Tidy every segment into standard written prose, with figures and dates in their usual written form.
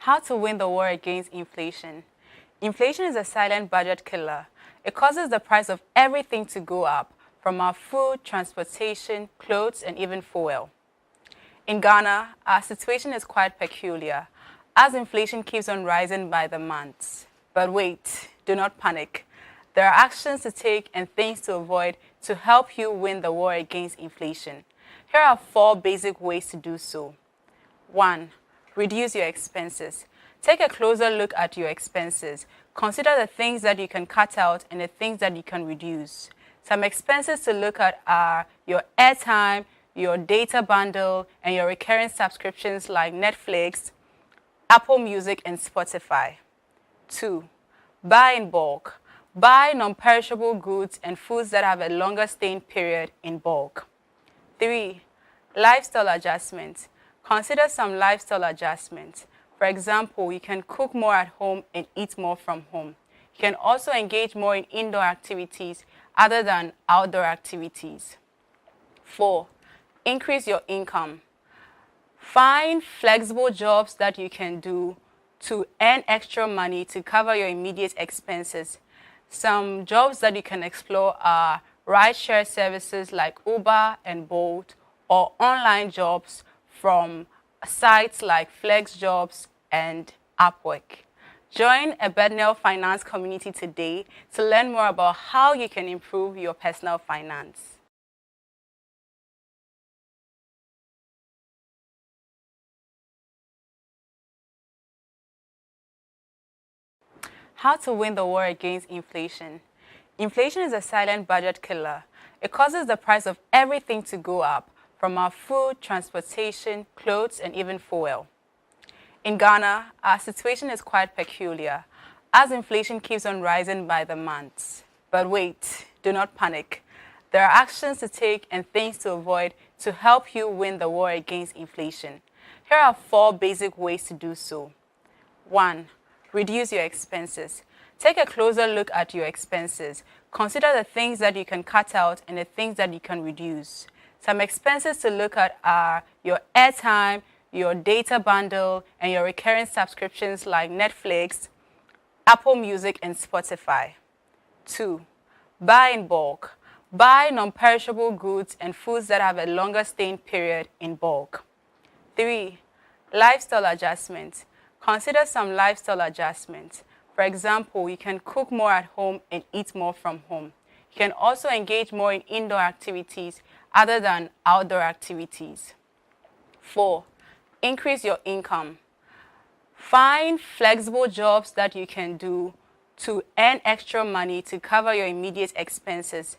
How to win the war against inflation. Inflation is a silent budget killer. It causes the price of everything to go up, from our food, transportation, clothes, and even fuel. In Ghana, our situation is quite peculiar, as inflation keeps on rising by the months. But wait, do not panic. There are actions to take and things to avoid to help you win the war against inflation. Here are 4 basic ways to do so. 1. Reduce your expenses. Take a closer look at your expenses. Consider the things that you can cut out and the things that you can reduce. Some expenses to look at are your airtime, your data bundle, and your recurring subscriptions like Netflix, Apple Music, and Spotify. 2. Buy in bulk. Buy non-perishable goods and foods that have a longer staying period in bulk. 3. Lifestyle adjustments. Consider some lifestyle adjustments. For example, you can cook more at home and eat more from home. You can also engage more in indoor activities other than outdoor activities. 4. Increase your income. Find flexible jobs that you can do to earn extra money to cover your immediate expenses. Some jobs that you can explore are ride-share services like Uber and Bolt, or online jobs from sites like FlexJobs and Upwork. Join a Bednell Finance community today to learn more about how you can improve your personal finance. How to win the war against inflation. Inflation is a silent budget killer. It causes the price of everything to go up, from our food, transportation, clothes, and even fuel. In Ghana, our situation is quite peculiar, as inflation keeps on rising by the months. But wait, do not panic. There are actions to take and things to avoid to help you win the war against inflation. Here are 4 basic ways to do so. 1. Reduce your expenses. Take a closer look at your expenses. Consider the things that you can cut out and the things that you can reduce. Some expenses to look at are your airtime, your data bundle, and your recurring subscriptions like Netflix, Apple Music, and Spotify. 2. Buy in bulk. Buy non-perishable goods and foods that have a longer staying period in bulk. 3. Lifestyle adjustments. Consider some lifestyle adjustments. For example, you can cook more at home and eat more from home. You can also engage more in indoor activities other than outdoor activities. 4. Increase your income. Find flexible jobs that you can do to earn extra money to cover your immediate expenses.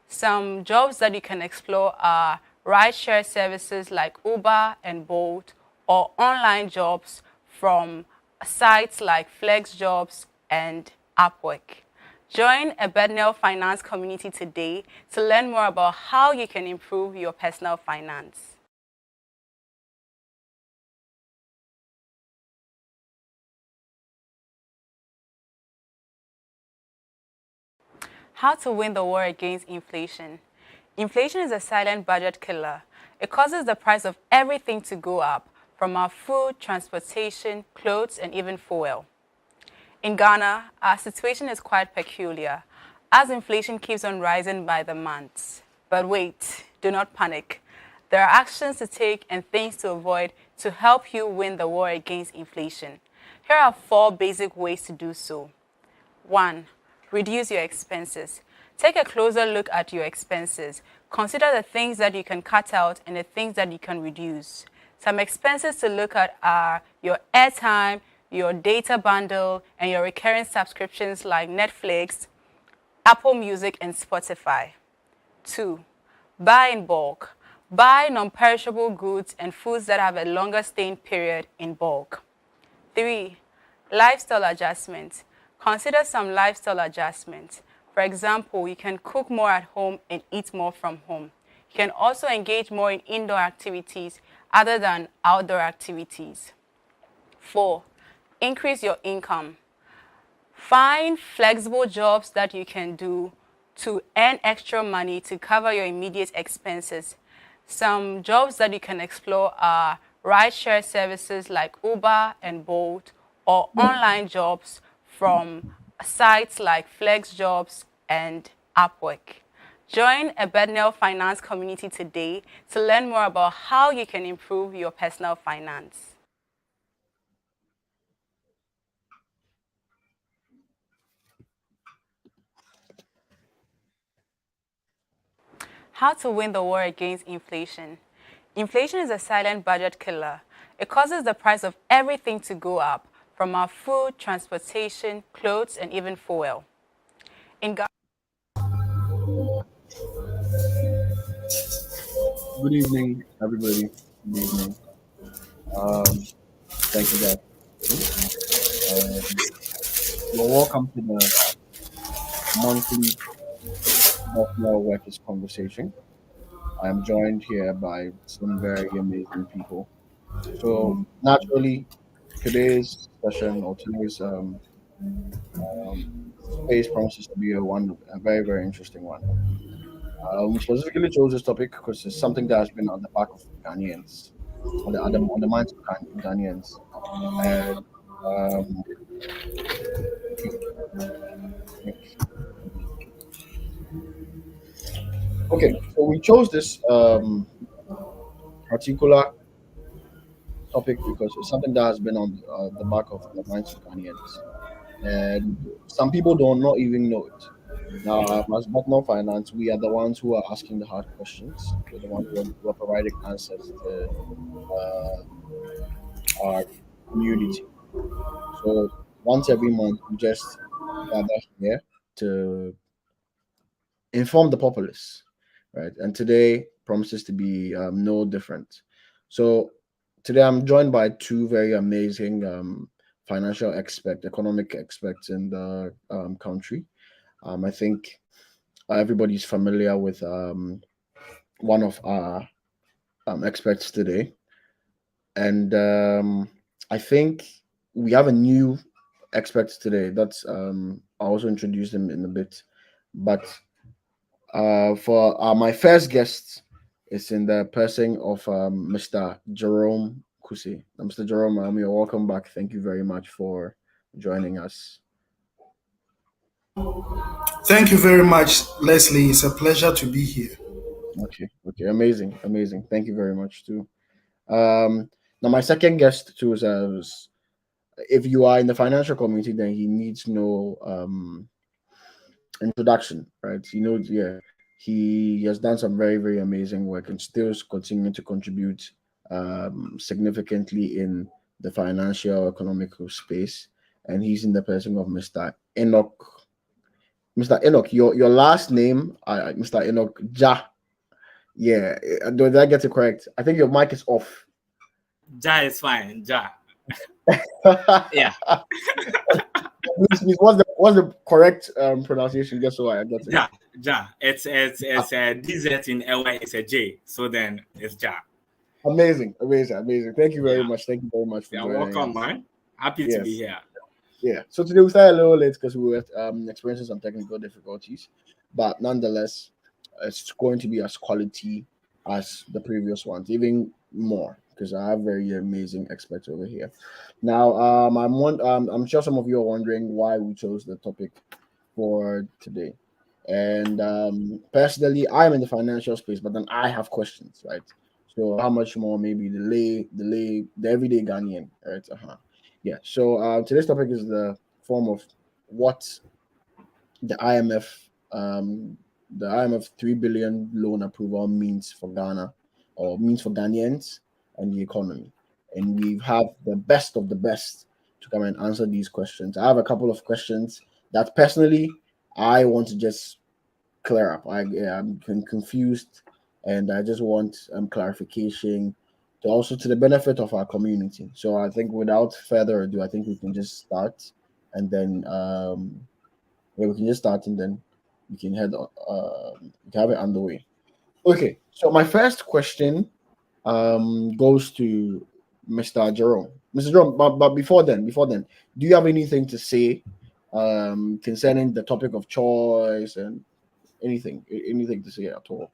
Some jobs that you can explore are ride-share services like Uber and Bolt, or online jobs from sites like FlexJobs and Upwork. Join a Bednell Finance community today to learn more about how you can improve your personal finance. How to win the war against inflation. Inflation is a silent budget killer. It causes the price of everything to go up, from our food, transportation, clothes, and even fuel. In Ghana, our situation is quite peculiar, as inflation keeps on rising by the months. But wait, do not panic. There are actions to take and things to avoid to help you win the war against inflation. Here are 4 basic ways to do so. 1. Reduce your expenses. Take a closer look at your expenses. Consider the things that you can cut out and the things that you can reduce. Some expenses to look at are your airtime, your data bundle, and your recurring subscriptions like Netflix, Apple Music, and Spotify. 2. Buy in bulk. Buy non-perishable goods and foods that have a longer staying period in bulk. 3. Lifestyle adjustments. Consider some lifestyle adjustments. For example, you can cook more at home and eat more from home. You can also engage more in indoor activities other than outdoor activities. 4. Increase your income. Find flexible jobs that you can do to earn extra money to cover your immediate expenses. Some jobs that you can explore are ride-share services like Uber and Bolt, or online jobs from sites like FlexJobs and Upwork. Join a Bednell Finance community today to learn more about how you can improve your personal finance. How to win the war against inflation. Inflation is a silent budget killer. It causes the price of everything to go up, from our food, transportation, clothes, and even fuel. In Ghana, Good evening, everybody. Good evening. Um, Thank you guys. Um, you're welcome to the monthly Buffalo Workers Conversation. I'm joined here by some very amazing people. So naturally, today's session or today's um, space promises to be a very very interesting one. We specifically chose this topic because it's something that has been on the back of Ghanaians, on the minds of Ghanaians, and um, okay, so we chose this particular topic because it's something that has been on the back of the minds of Ghanaians, and some people do not even know it. Now, as Butler Finance, we are the ones who are asking the hard questions. We're the ones who are providing answers to our community. So once every month, we just gather here to inform the populace, right? And today promises to be no different. So today I'm joined by two very amazing financial experts, economic experts in the country. I think everybody's familiar with one of our experts today, and I think we have a new expert today. That's I'll also introduce them in a bit, but for my first guest is in the person of Mr. Jerome Kusi. Mr. Jerome, you're welcome back. Thank you very much for joining us. Thank you very much, Leslie. It's a pleasure to be here. Okay, okay, amazing, amazing. Thank you very much too. Now my second guest too is if you are in the financial community, then he needs no introduction, right? Yeah, he has done some very, very amazing work and still is continuing to contribute significantly in the financial economical space. And he's in the person of Mr. Enoch. Mr. Enoch, your last name, Mr. Enoch Ja. Yeah, did I get it correct? I think your mic is off. Ja is fine. Ja. Yeah. Please, what's the correct pronunciation? Just so I get it. Ja. Ja. It's a DZ in LY. It's a J. So then it's Ja. Amazing, amazing, amazing. Thank you very Yeah. much. Thank you very much for Yeah. joining Welcome, us. man. Happy to be Yes, here. yeah. So today we started a little late because we were experiencing some technical difficulties, but nonetheless, it's going to be as quality as the previous ones, even more because I have very amazing experts over here. Now, I'm sure some of you are wondering why we chose the topic for today. And personally, I'm in the financial space, but then I have questions, right? So how much more maybe the everyday Ghanaian, right? Yeah. So today's topic is the form of what the IMF the IMF 3 billion loan approval means for Ghana or means for Ghanaians and the economy. And we have the best of the best to come and answer these questions. I have a couple of questions that personally I want to just clear up. I'm confused and I just want clarification to also to the benefit of our community. So I think without further ado, I think we can just start and then yeah, we can just start and then we can we can have it underway. Okay, so my first question goes to Mr. Jerome. Mr. Jerome, but before then, do you have anything to say concerning the topic of choice and anything to say at all?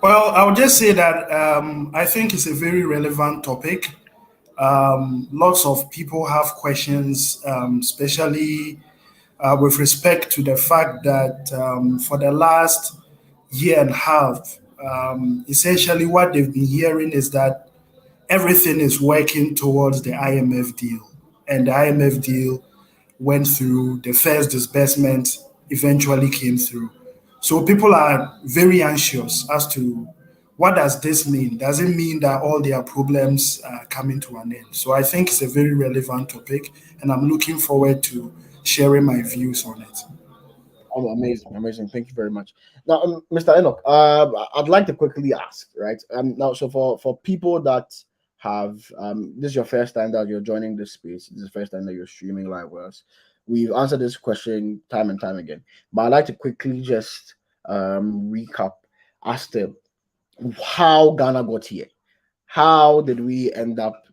Well, I'll just say that I think it's a very relevant topic. Lots of people have questions, especially with respect to the fact that for the last year and a half, essentially what they've been hearing is that everything is working towards the IMF deal. And the IMF deal went through, the first disbursement eventually came through. So people are very anxious as to what does this mean? Does it mean that all their problems are coming to an end? So I think it's a very relevant topic, and I'm looking forward to sharing my views on it. Oh, amazing, amazing. Thank you very much. Now, Mr. Enoch, I'd like to quickly ask, right? Now, so for people that have this is your first time that you're joining this space, this is the first time that you're streaming live with us. We've answered this question time and time again, but I'd like to quickly just recap as to how Ghana got here. How did we end up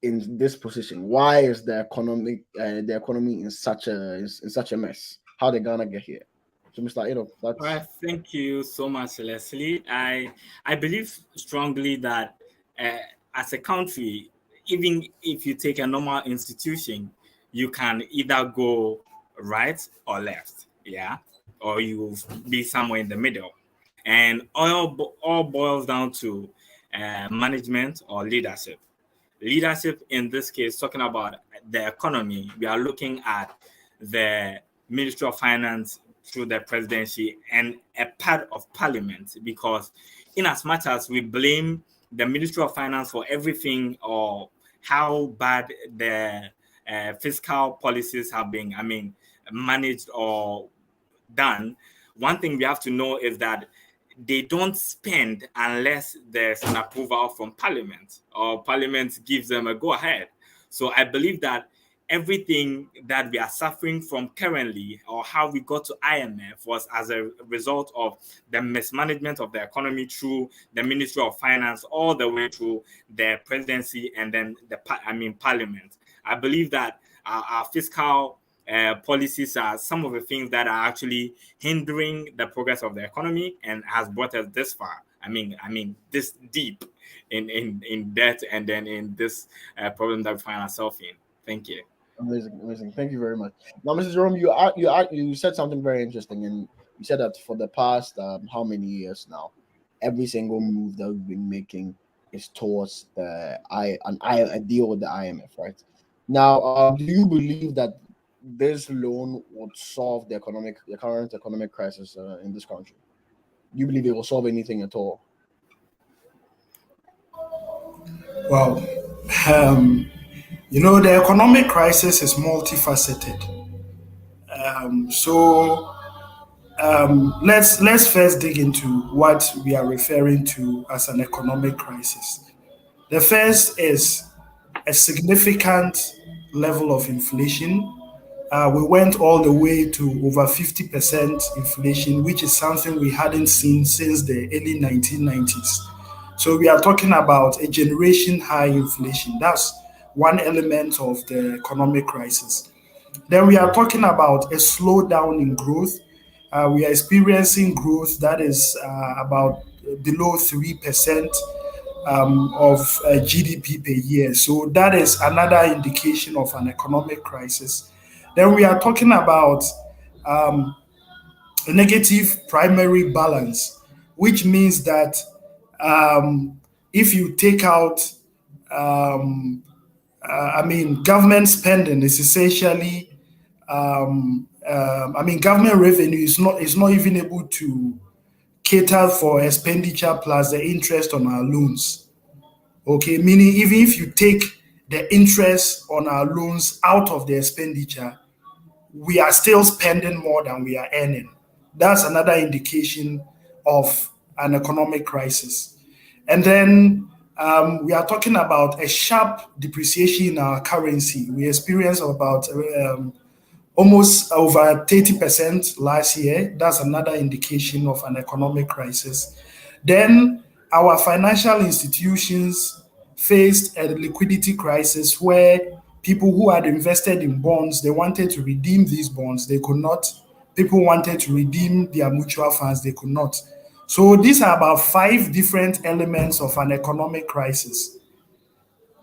in this position? Why is the economy in such a mess? How did Ghana get here? So, Mr. All That's right, thank you so much, Leslie. I believe strongly that uh, as a country, even if you take a normal institution, you can either go right or left, yeah, or you be somewhere in the middle, and all boils down to management or leadership. Leadership in this case, talking about the economy, we are looking at the Ministry of Finance through the presidency and a part of parliament, because in as much as we blame the Ministry of Finance for everything or how bad the fiscal policies have been, managed or done, one thing we have to know is that they don't spend unless there's an approval from Parliament or Parliament gives them a go ahead. So I believe that everything that we are suffering from currently, or how we got to IMF, was as a result of the mismanagement of the economy through the Ministry of Finance, all the way through the presidency and then Parliament. I believe that our fiscal policies are some of the things that are actually hindering the progress of the economy and has brought us this far. This deep in debt, and then in this problem that we find ourselves in. Thank you. amazing, amazing. Thank you very much. Now, Mrs. Jerome, you said something very interesting, and you said that for the past how many years now, every single move that we've been making is towards a deal with the IMF, right? Now, do you believe that this loan would solve the current economic crisis in this country? Do you believe it will solve anything at all? Well, um, the economic crisis is multifaceted. Let's first dig into what we are referring to as an economic crisis. The first is a significant level of inflation. We went all the way to over 50% inflation, which is something we hadn't seen since the early 1990s. So we are talking about a generation high inflation. That's one element of the economic crisis. Then we are talking about a slowdown in growth. We are experiencing growth that is about below 3% of GDP per year. So that is another indication of an economic crisis. Then we are talking about um, a negative primary balance, which means that if you take out, um, government spending is essentially, government revenue is not even able to cater for expenditure plus the interest on our loans. Okay, meaning even if you take the interest on our loans out of the expenditure, we are still spending more than we are earning. That's another indication of an economic crisis. And then we are talking about a sharp depreciation in our currency. We experienced about almost over 30% last year. That's another indication of an economic crisis. Then our financial institutions faced a liquidity crisis where people who had invested in bonds, they wanted to redeem these bonds, they could not. People wanted to redeem their mutual funds, they could not. So these are about 5 different elements of an economic crisis.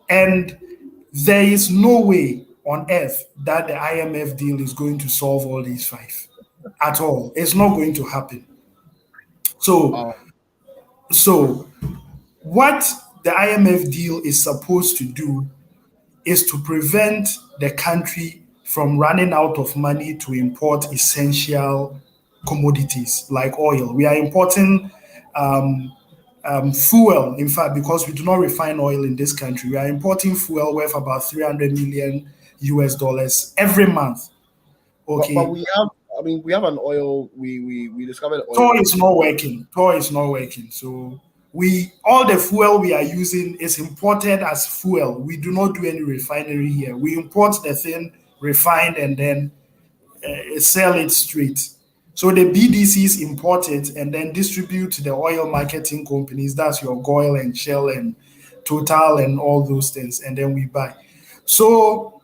And there is no way on earth that the IMF deal is going to solve all these 5 at all. It's not going to happen. So, Oh, so what the IMF deal is supposed to do is to prevent the country from running out of money to import essential commodities like oil. We are importing um, fuel, in fact, because we do not refine oil in this country. We are importing fuel worth about 300 million US dollars every month. but Okay. we have. I mean, we have an oil. We discovered Tor oil. is not working. Tor is not working. So we all the fuel we are using is imported as fuel. We do not do any refinery here. We import the thing refined and then sell it straight. So the BDCs import it and then distribute to the oil marketing companies. That's your Goil and Shell and Total and all those things. And then we buy. So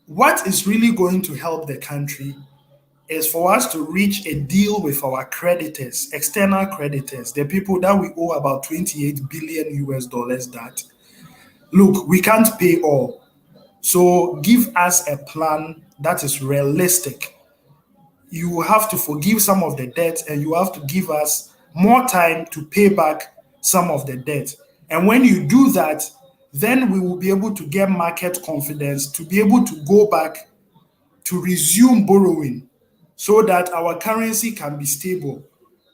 what is really going to help the country is for us to reach a deal with our creditors, external creditors, the people that we owe about 28 billion US dollars that, look, we can't pay all. So give us a plan that is realistic. You have to forgive some of the debt and you have to give us more time to pay back some of the debt. And when you do that, then we will be able to get market confidence to be able to go back to resume borrowing so that our currency can be stable,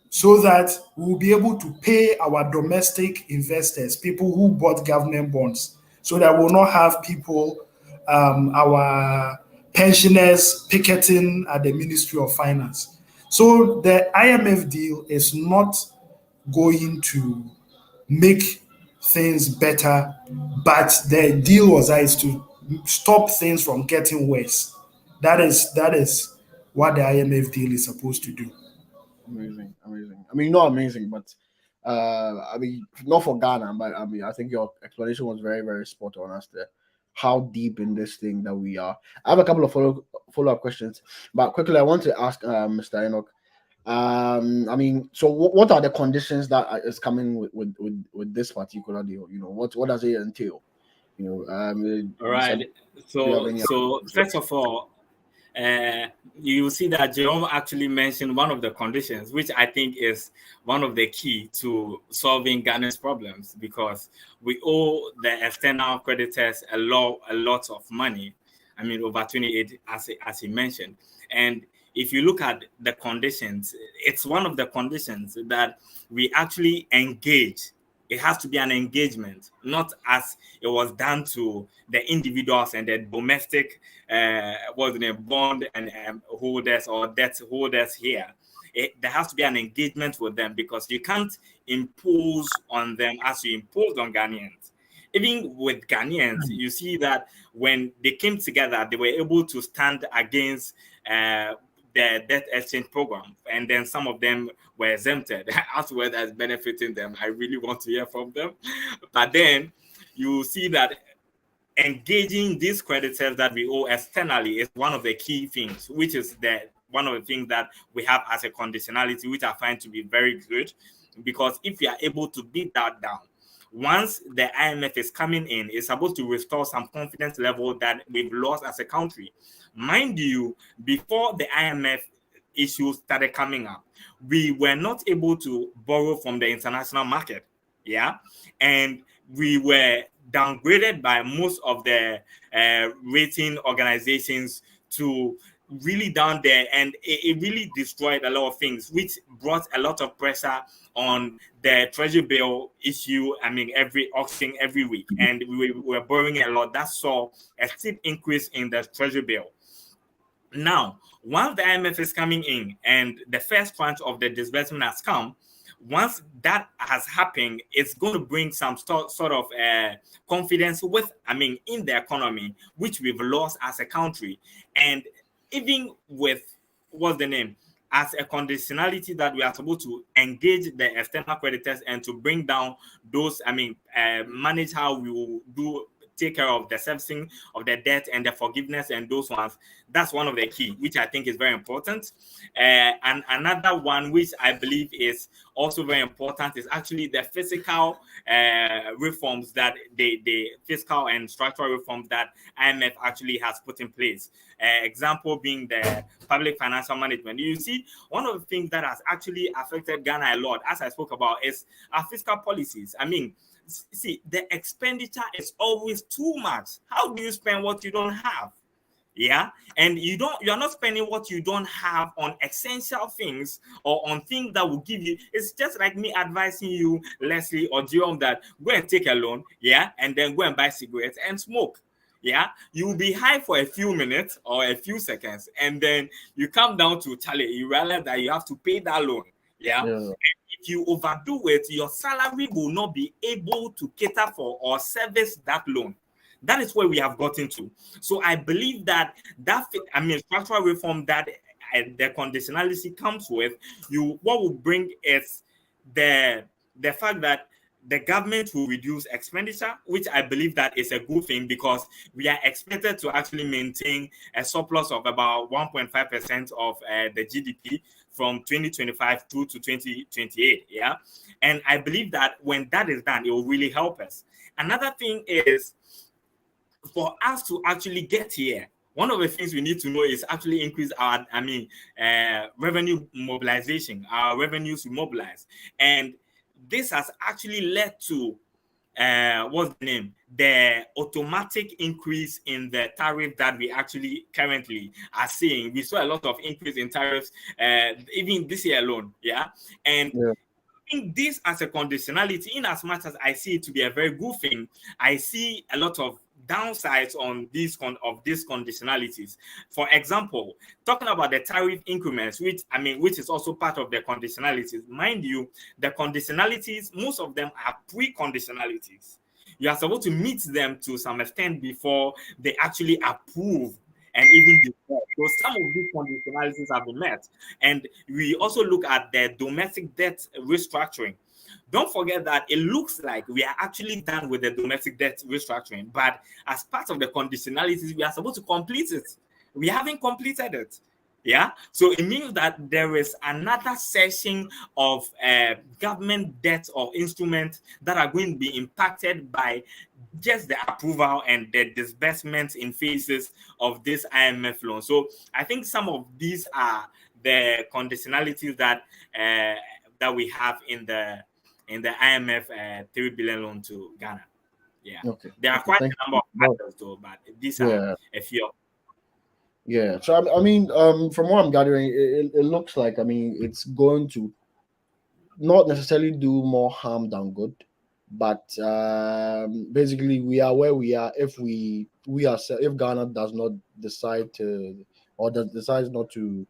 so that we will be able to pay our domestic investors, people who bought government bonds, so that we'll not have people, our pensioners picketing at the Ministry of Finance. So the IMF deal is not going to make things better, but the deal was is to stop things from getting worse. That is what the IMF deal is supposed to do. Amazing, amazing. I mean, not amazing, but I mean, not for Ghana, but I mean, I think your explanation was very, very spot on as to how deep in this thing that we are. I have a couple of follow up questions, but quickly, I want to ask Mr. Enoch. I mean, so what are the conditions that is coming with this particular deal? You know, what does it entail? You know, All you said, right. do you have So, any? so first of all, you see that Jerome actually mentioned one of the conditions, which I think is one of the key to solving Ghana's problems, because we owe the external creditors a lot of money. I mean, over 28, as he mentioned. And if you look at the conditions, it's one of the conditions that we actually engage. It has to be an engagement, not as it was done to the individuals and the domestic bond and holders or debt holders here. There has to be an engagement with them, because you can't impose on them as you impose on Ghanaians. Even with Ghanaians, you see that when they came together, they were able to stand against the debt exchange program, and then some of them were exempted. As well as benefiting them, I really want to hear from them. But then you see that engaging these creditors that we owe externally is one of the key things, which is one of the things that we have as a conditionality, which I find to be very good, because if we are able to beat that down, once the IMF is coming in, it's supposed to restore some confidence level that we've lost as a country. Mind you, before the IMF issues started coming up, we were not able to borrow from the international market. Yeah. And we were downgraded by most of the rating organizations to really down there, and it really destroyed a lot of things, which brought a lot of pressure on the treasury bill issue. I mean, every auction every week, and we were borrowing a lot. That saw a steep increase in the treasury bill. Now, once the IMF is coming in and the first tranche of the disbursement has come, once that has happened, it's going to bring some sort of confidence in the economy, which we've lost as a country. And even with, as a conditionality that we are supposed to engage the external creditors and to bring down those, manage how we will do take care of the servicing of the debt and the forgiveness and those ones. That's one of the key, which I think is very important. And another one, which I believe is also very important, is actually the fiscal reforms that the fiscal and structural reforms that IMF actually has put in place. Example being the public financial management. You see, one of the things that has actually affected Ghana a lot, as I spoke about, is our fiscal policies. I mean, see, the expenditure is always too much. How do you spend what you don't have? Yeah, and you're not spending what you don't have on essential things or on things that will give you. It's just like me advising you, Leslie or Jerome, that go and take a loan, yeah, and then go and buy cigarettes and smoke. Yeah, you will be high for a few minutes or a few seconds, and then you come down to Charlie, you realize that you have to pay that loan. Yeah. If you overdo it, your salary will not be able to cater for or service that loan. That is where we have gotten to. So I believe that structural reform that the conditionality comes with, what will bring is the fact that the government will reduce expenditure, which I believe that is a good thing, because we are expected to actually maintain a surplus of about 1.5% of the GDP from 2025 through to 2028. Yeah. And I believe that when that is done, it will really help us. Another thing is, for us to actually get here, one of the things we need to know is actually increase our, revenue mobilization, our revenues we mobilize. And this has actually led to, the automatic increase in the tariff that we actually currently are seeing. We saw a lot of increase in tariffs, even this year alone. Yeah. And in this as a conditionality, in as much as I see it to be a very good thing, I see a lot of downsides on these conditionalities. For example, talking about the tariff increments, which is also part of the conditionalities. Mind you, the conditionalities, most of them are pre-conditionalities. You are supposed to meet them to some extent before they actually approve and even before. So some of these conditionalities have been met. And we also look at the domestic debt restructuring. Don't forget that it looks like we are actually done with the domestic debt restructuring, but as part of the conditionalities, we are supposed to complete it. We haven't completed it. Yeah, so it means that there is another session of government debt or instruments that are going to be impacted by just the approval and the disbursement in phases of this IMF loan. So I think some of these are the conditionalities that we have in the IMF 3 billion loan to Ghana. Yeah. Okay. There are quite a number of factors though, but these are a few. Yeah. So from what I'm gathering, it looks like it's going to not necessarily do more harm than good, but basically we are where we are. If if Ghana does not decide to, or decides not to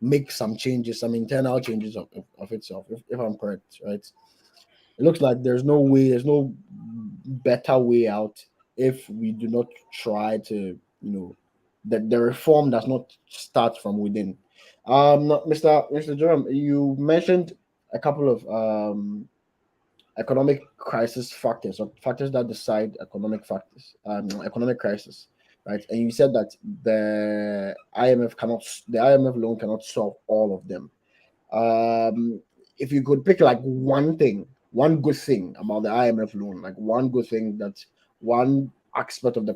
make some changes, some internal changes of itself, if I'm correct, right? It looks like there's no better way out if we do not try to, that the reform does not start from within. Mr. Jerome, you mentioned a couple of economic crisis factors, or factors that decide economic crisis, right? And you said that the IMF loan cannot solve all of them. If you could pick like one good thing about the IMF loan, like one good thing, that one aspect of the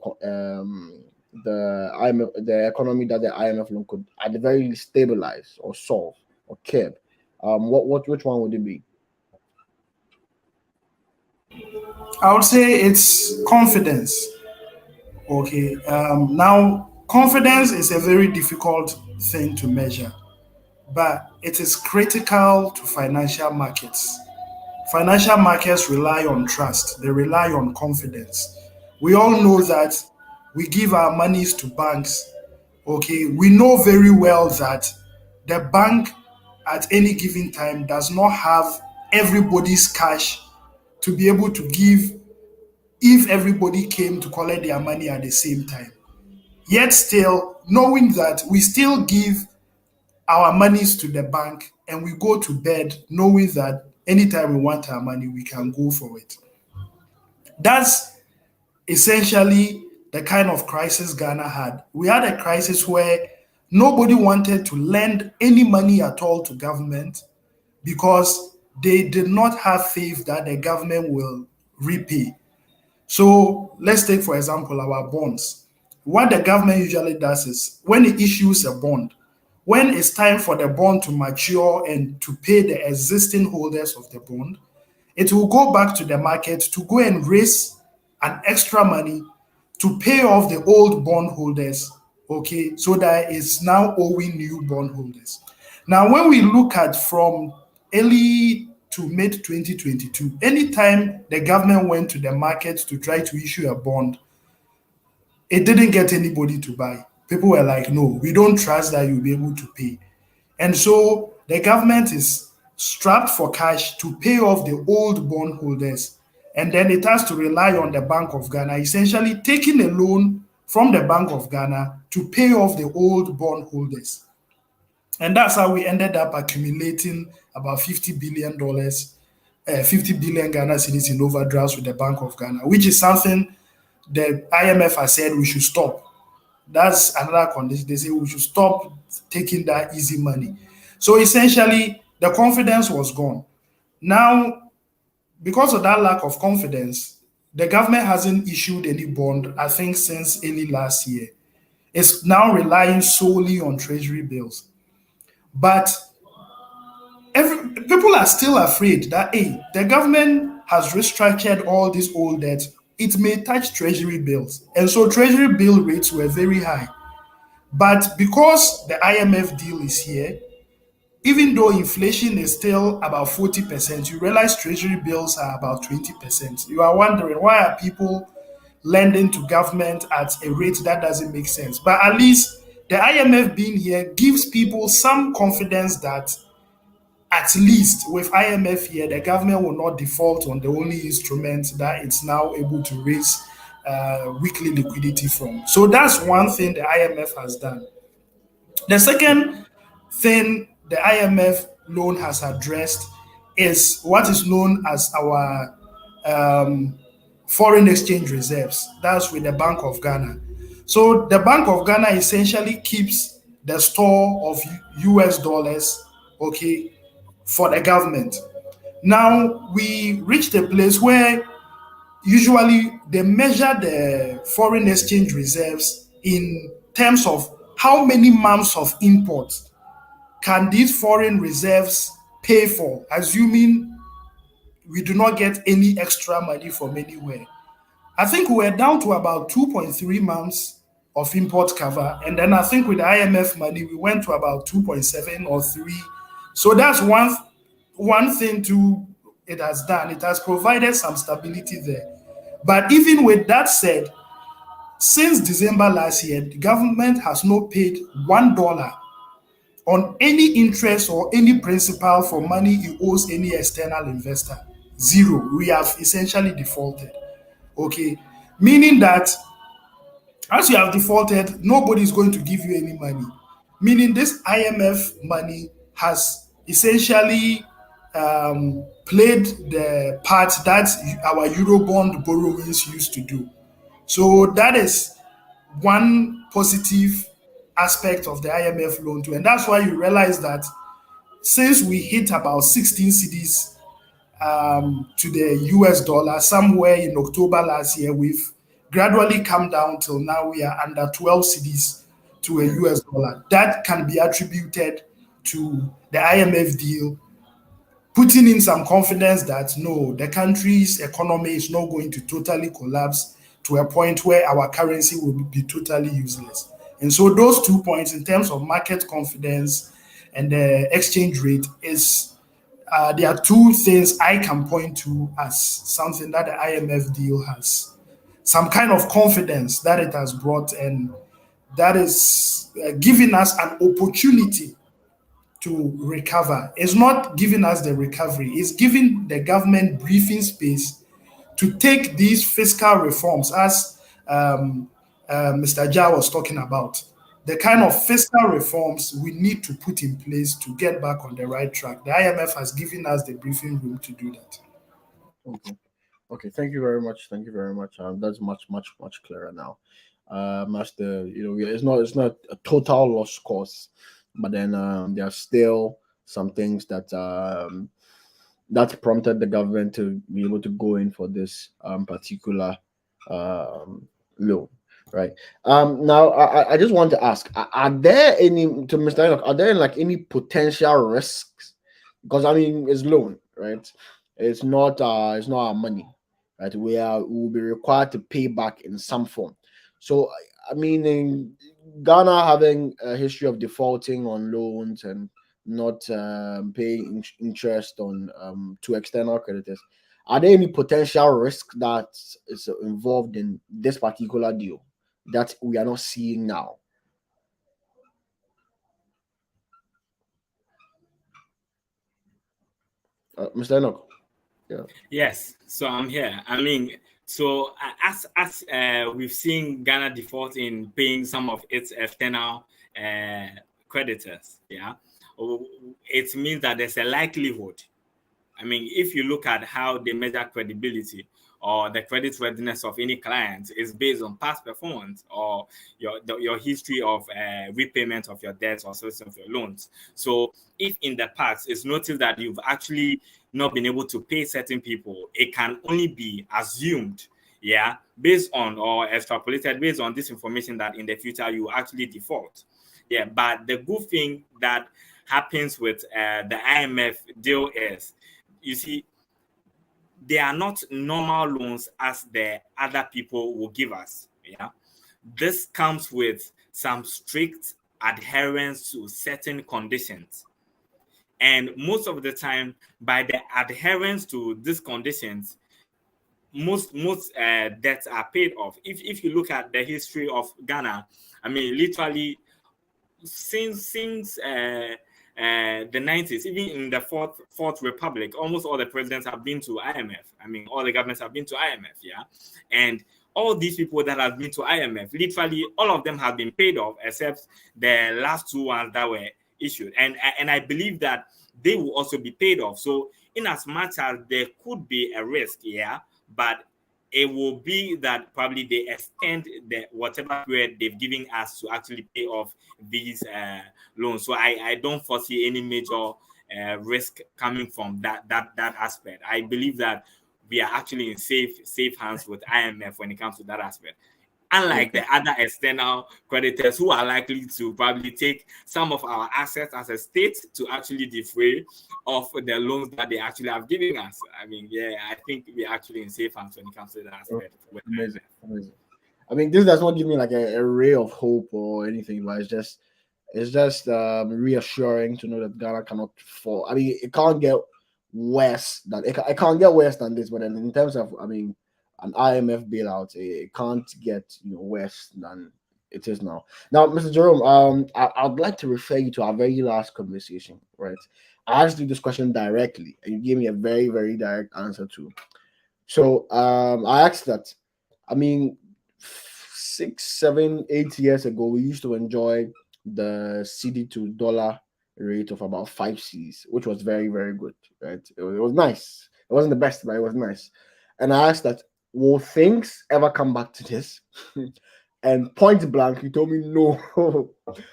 economy that the IMF loan could at the very least stabilize or solve or curb, which one would it be? I would say it's confidence. Okay. Now, confidence is a very difficult thing to measure, but it is critical to financial markets. Financial markets rely on trust, they rely on confidence. We all know that we give our monies to banks. Okay. We know very well that the bank at any given time does not have everybody's cash to be able to give if everybody came to collect their money at the same time. Yet still, knowing that we still give our monies to the bank and we go to bed knowing that anytime we want our money, we can go for it. That's essentially the kind of crisis Ghana had. We had a crisis where nobody wanted to lend any money at all to government because they did not have faith that the government will repay. So let's take, for example, our bonds. What the government usually does is when it issues a bond, when it's time for the bond to mature and to pay the existing holders of the bond, it will go back to the market to go and raise an extra money to pay off the old bondholders, okay, so that it's now owing new bondholders. Now, when we look at from early to mid 2022, anytime the government went to the market to try to issue a bond, it didn't get anybody to buy. People were like, no, we don't trust that you'll be able to pay. And so the government is strapped for cash to pay off the old bondholders. And then it has to rely on the Bank of Ghana, essentially taking a loan from the Bank of Ghana to pay off the old bondholders. And that's how we ended up accumulating about $50 billion, 50 billion Ghana cedis in overdrafts with the Bank of Ghana, which is something the IMF has said we should stop. That's another condition. They say we should stop taking that easy money. So essentially, the confidence was gone. Now, because of that lack of confidence, the government hasn't issued any bond, I think, since early last year. It's now relying solely on treasury bills. But people are still afraid that, hey, the government has restructured all this old debt. It may touch treasury bills. And so treasury bill rates were very high. But because the IMF deal is here, even though inflation is still about 40%, you realize treasury bills are about 20%. You are wondering, why are people lending to government at a rate that doesn't make sense? But at least the IMF being here gives people some confidence that at least with IMF here, the government will not default on the only instrument that it's now able to raise weekly liquidity from. So that's one thing the IMF has done. The second thing the IMF loan has addressed is what is known as our foreign exchange reserves. That's with the Bank of Ghana. So the Bank of Ghana essentially keeps the store of US dollars, okay, for the government. Now we reached a place where usually they measure the foreign exchange reserves in terms of how many months of imports can these foreign reserves pay for, assuming we do not get any extra money from anywhere. I think we were down to about 2.3 months of import cover. And then I think with the IMF money, we went to about 2.7 or 3. So that's one thing too it has done. It has provided some stability there. But even with that said, since December last year, the government has not paid $1 on any interest or any principal for money it owes any external investor. Zero. We have essentially defaulted. Okay. Meaning that as you have defaulted, nobody is going to give you any money. Meaning this IMF money has essentially played the part that our Eurobond borrowings used to do. So that is one positive aspect of the IMF loan too. And that's why you realize that since we hit about 16 cedis to the US dollar somewhere in October last year, we've gradually come down till now we are under 12 cedis to a US dollar. That can be attributed to the IMF deal, putting in some confidence that no, the country's economy is not going to totally collapse to a point where our currency will be totally useless. And so those 2 points in terms of market confidence and the exchange rate is there are two things I can point to as something that the IMF deal has some kind of confidence that it has brought, and that is giving us an opportunity to recover. It's not giving us the recovery, it's giving the government breathing space to take these fiscal reforms, as Mr. Jha was talking about, the kind of fiscal reforms we need to put in place to get back on the right track. The IMF has given us the briefing room to do that. Okay. Okay, thank you very much. Thank you very much. That's much clearer now. As the it's not a total lost cause, but then there are still some things that prompted the government to be able to go in for this particular loan, right? Now I just want to ask: are there any, to Mr. Enoch, are there like any potential risks? Because I mean, it's loan, right? It's not our money, right? We will be required to pay back in some form. So I mean, in Ghana having a history of defaulting on loans and not paying interest on to external creditors, are there any potential risk that is involved in this particular deal that we are not seeing now? Mr. Enoch? Yeah. Yes, so I'm here. I mean, so as we've seen Ghana default in paying some of its external uh, creditors, yeah, it means that there's a likelihood. I mean, if you look at how they measure credibility or the credit readiness of any client is based on past performance or your history of repayment of your debts or servicing of your loans. So if in the past it's noticed that you've actually not been able to pay certain people, it can only be assumed, yeah, based on or extrapolated based on this information that in the future you actually default. Yeah, but the good thing that happens with the IMF deal is, you see, they are not normal loans as the other people will give us. Yeah, this comes with some strict adherence to certain conditions, and most of the time, by the adherence to these conditions, most debts are paid off. If you look at the history of Ghana, I mean, literally since the 90s, even in the fourth republic, almost all the presidents have been to IMF. I mean, all the governments have been to IMF, yeah. And all these people that have been to IMF, literally all of them have been paid off, except the last two ones that were issued. And I believe that they will also be paid off. So in as much as there could be a risk, yeah, but it will be that probably they extend the whatever period they've given us to actually pay off these loans. So I don't foresee any major risk coming from that aspect. I believe that we are actually in safe hands with IMF when it comes to that aspect. Unlike Okay. the other external creditors who are likely to probably take some of our assets as a state to actually defray of the loans that they actually have given us. I mean, yeah, I think we're actually in safe hands when it comes to that Okay. aspect with Amazing. IMF. Amazing. I mean, this does not give me like a ray of hope or anything, but it's just reassuring to know that Ghana cannot fall. I mean, it can't get worse than it can't get worse than this. But then in terms of, I mean, an IMF bailout, it can't get worse than it is now. Now, Mr. Jerome, I'd like to refer you to our very last conversation. Right, I asked you this question directly, and you gave me a very very direct answer to. So I asked that. I mean, 6, 7, 8 years ago, we used to enjoy the CD to dollar rate of about 5 Cs, which was very, very good, right? It was nice. It wasn't the best, but it was nice. And I asked that, will things ever come back to this? And point blank, you told me no.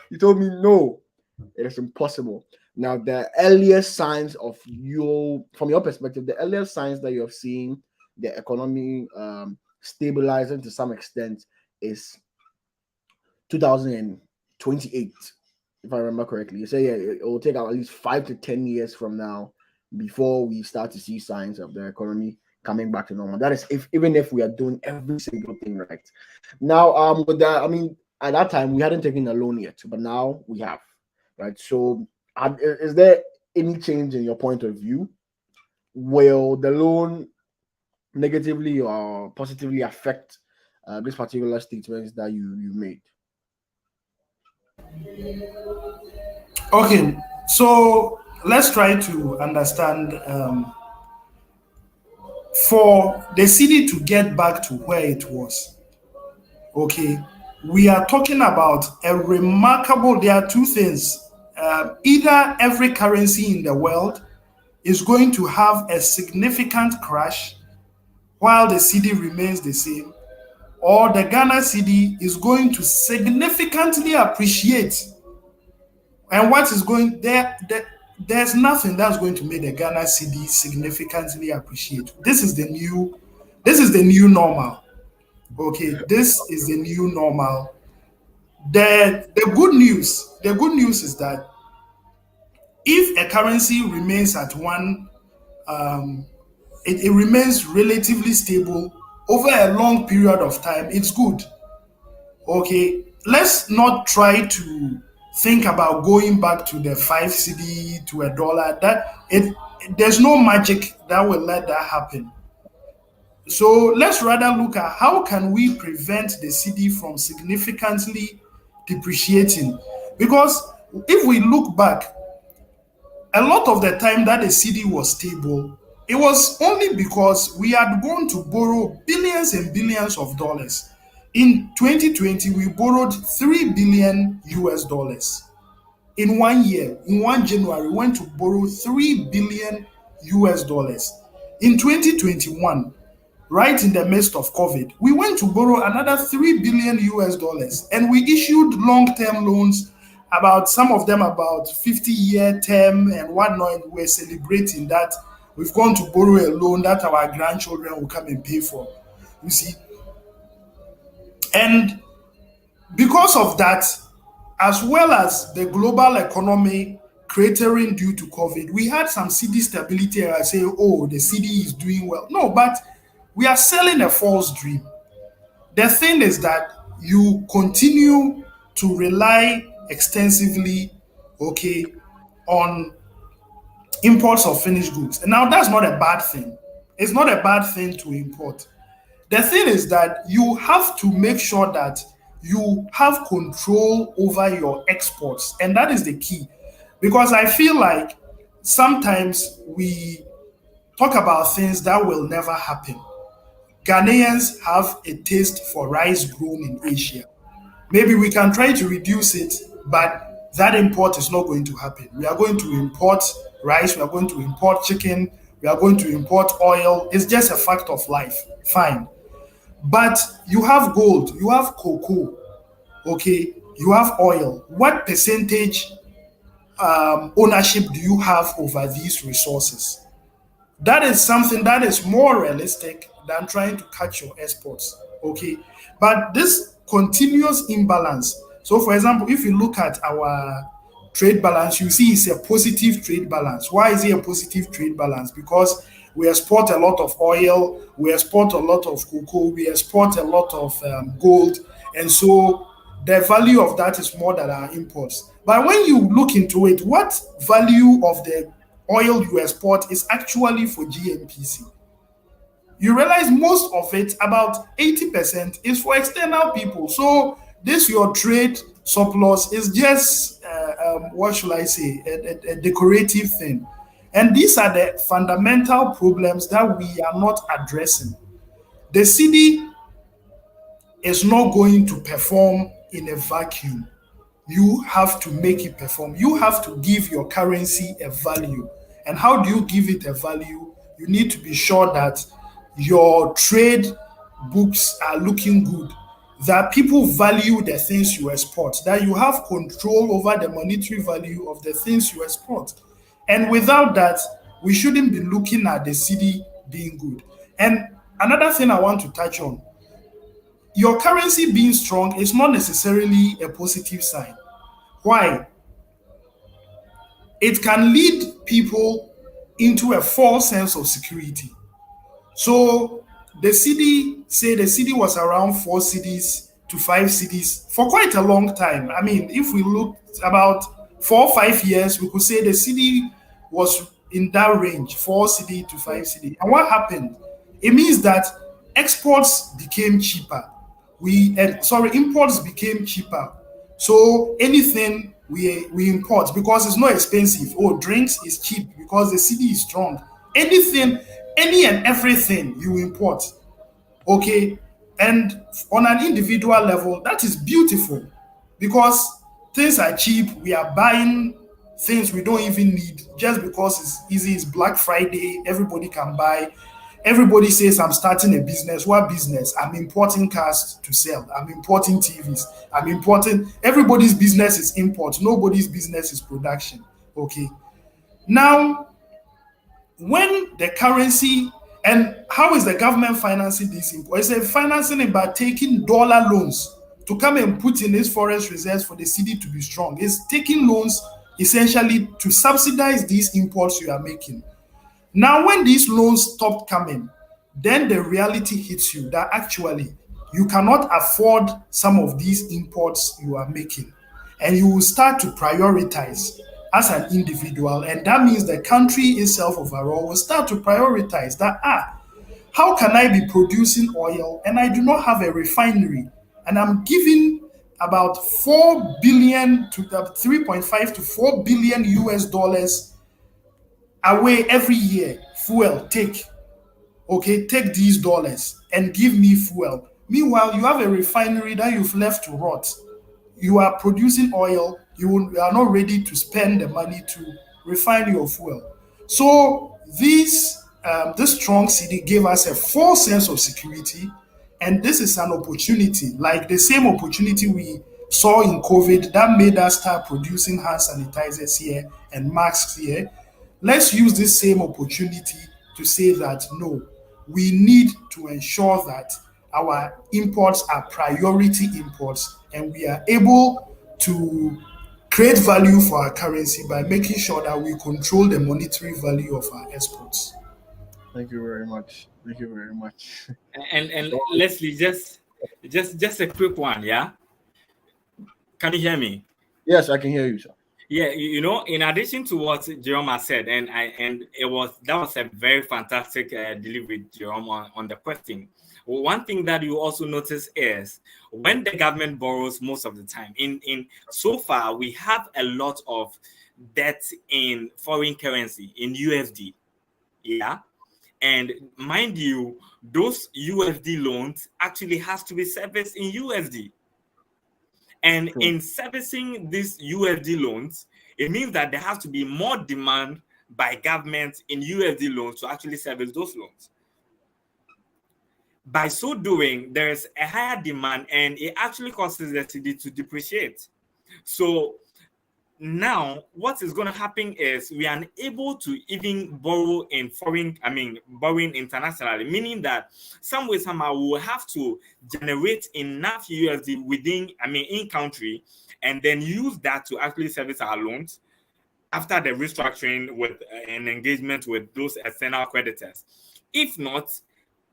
You told me no. It is impossible. Now, the earliest signs of you, from your perspective, the earliest signs that you have seen the economy stabilizing to some extent is 2028, if I remember correctly. You say it will take at least 5 to 10 years from now before we start to see signs of the economy coming back to normal. That is, if even if we are doing every single thing right. Now, with that, I mean, at that time we hadn't taken a loan yet, but now we have, right? So, is there any change in your point of view? Will the loan negatively or positively affect this particular statements that you made? Okay, so let's try to understand for the city to get back to where it was. Okay, we are talking about a remarkable, there are two things. Either every currency in the world is going to have a significant crash, while the cedi remains the same, or the Ghana cedi is going to significantly appreciate. And what is going there? There's nothing that's going to make the Ghana cedi significantly appreciate. This is the new. This is the new normal. Okay, this is the new normal. The good news is that if a currency remains at one, it remains relatively stable over a long period of time, it's good. Okay, let's not try to think about going back to the 5 cedi to a dollar. There's no magic that will let that happen. So let's rather look at how can we prevent the cedi from significantly depreciating. Because if we look back, a lot of the time that the cedi was stable, it was only because we had gone to borrow billions and billions of dollars. In 2020, we borrowed 3 billion US dollars. In 1 year, in 1 January, we went to borrow 3 billion US dollars. In 2021, right in the midst of COVID, we went to borrow another 3 billion US dollars, and we issued long-term loans, about some of them about 50-year term and whatnot. We're celebrating that we've gone to borrow a loan that our grandchildren will come and pay for. You see, and because of that, as well as the global economy cratering due to COVID, we had some cedi stability. I say, oh, the cedi is doing well. No, but we are selling a false dream. The thing is that you continue to rely extensively, okay, on imports of finished goods. And now that's not a bad thing. It's not a bad thing to import. The thing is that you have to make sure that you have control over your exports, and that is the key. Because I feel like sometimes we talk about things that will never happen. Ghanaians have a taste for rice grown in Asia. Maybe we can try to reduce it, but that import is not going to happen. We are going to import rice, we are going to import chicken, we are going to import oil. It's just a fact of life. Fine. But you have gold, you have cocoa, okay, you have oil. What percentage ownership do you have over these resources? That is something that is more realistic than trying to catch your exports, okay? But this continuous imbalance. So, for example, if you look at our trade balance, you see it's a positive trade balance. Why is it a positive trade balance? Because we export a lot of oil, we export a lot of cocoa, we export a lot of gold, and so the value of that is more than our imports. But when you look into it, what value of the oil you export is actually for GNPC? You realize most of it, about 80%, is for external people. So this your trade surplus is just, what should I say, a decorative thing. And these are the fundamental problems that we are not addressing. The cedi is not going to perform in a vacuum. You have to make it perform. You have to give your currency a value. And how do you give it a value? You need to be sure that your trade books are looking good, that people value the things you export, that you have control over the monetary value of the things you export. And without that, we shouldn't be looking at the cedi being good. And another thing I want to touch on, your currency being strong is not necessarily a positive sign. Why? It can lead people into a false sense of security. So the cedi was around 4 cedis to 5 cedis for quite a long time. I mean, if we look about 4 or 5 years, we could say the cedi was in that range, 4 cedi to 5 cedi. And what happened? It means that exports became cheaper. Imports became cheaper. So anything we import, because it's not expensive. Oh, drinks is cheap because the cedi is strong. Anything, any and everything you import, okay? And on an individual level, that is beautiful because things are cheap. We are buying things we don't even need just because it's easy. It's Black Friday, everybody can buy. Everybody says, I'm starting a business. What business? I'm importing cars to sell. I'm importing TVs. I'm importing. Everybody's business is import. Nobody's business is production. Okay. Now, when the currency, and how is the government financing this import? It's financing it by taking dollar loans to come and put in its foreign reserves for the city to be strong. It's taking loans essentially to subsidize these imports you are making. Now, when these loans stop coming, then the reality hits you that actually you cannot afford some of these imports you are making. And you will start to prioritize as an individual. And that means the country itself overall will start to prioritize that, how can I be producing oil and I do not have a refinery? And I'm giving about 4 billion to 3.5 to 4 billion US dollars away every year. Fuel, take. Okay, take these dollars and give me fuel. Meanwhile, you have a refinery that you've left to rot. You are producing oil, you are not ready to spend the money to refine your fuel. So this strong city gave us a false sense of security, and this is an opportunity, like the same opportunity we saw in COVID that made us start producing hand sanitizers here and masks here. Let's use this same opportunity to say that no, we need to ensure that our imports are priority imports and we are able to create value for our currency by making sure that we control the monetary value of our exports. Thank you very much. Thank you very much. And Leslie, just a quick one, yeah. Can you hear me? Yes, I can hear you, sir. Yeah, in addition to what Jerome has said, and that was a very fantastic delivery, Jerome, on the question. One thing that you also notice is when the government borrows most of the time, in so far we have a lot of debt in foreign currency, in USD, yeah. And mind you, those USD loans actually has to be serviced in USD. And in servicing these USD loans, it means that there has to be more demand by governments in USD loans to actually service those loans. By so doing, there is a higher demand and it actually causes the city to depreciate. So now what is going to happen is we are unable to even borrow in borrowing internationally, meaning that some way somehow we will have to generate enough USD in country and then use that to actually service our loans after the restructuring with an engagement with those external creditors. If not,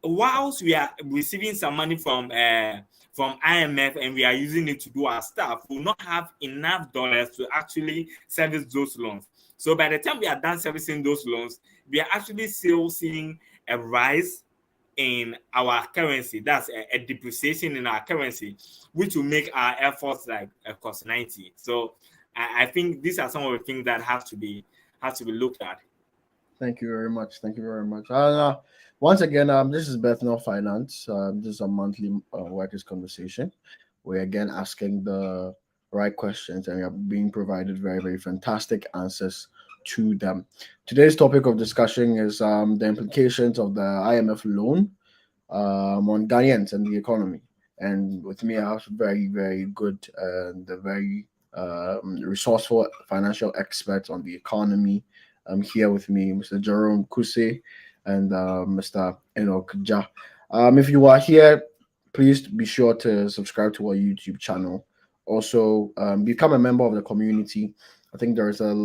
whilst we are receiving some money from IMF and we are using it to do our stuff, we will not have enough dollars to actually service those loans. So by the time we are done servicing those loans, we are actually still seeing a rise in our currency. That's a depreciation in our currency, which will make our efforts like a cost 90. So I think these are some of the things that have to be looked at. Thank you very much. Thank you very much. Once again, this is Bethnal Finance. This is a monthly workers' conversation. We're again asking the right questions and we are being provided very, very fantastic answers to them. Today's topic of discussion is the implications of the IMF loan on Ghanaians and the economy. And with me, I have very, very good and very resourceful financial experts on the economy. Here with me, Mr. Jerome Kuse and Mr. Enoch Ja. If you are here, please be sure to subscribe to our YouTube channel. Also, become a member of the community. I think there's a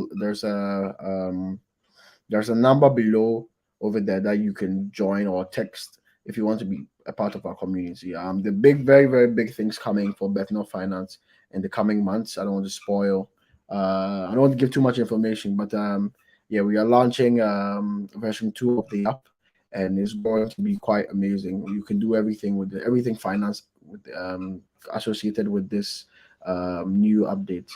number below over there that you can join or text if you want to be a part of our community. The very, very big things coming for Bethnal Finance in the coming months. I don't want to spoil. I don't want to give too much information, but yeah, we are launching version 2 of the app, and it's going to be quite amazing. You can do everything with everything finance with associated with this new update.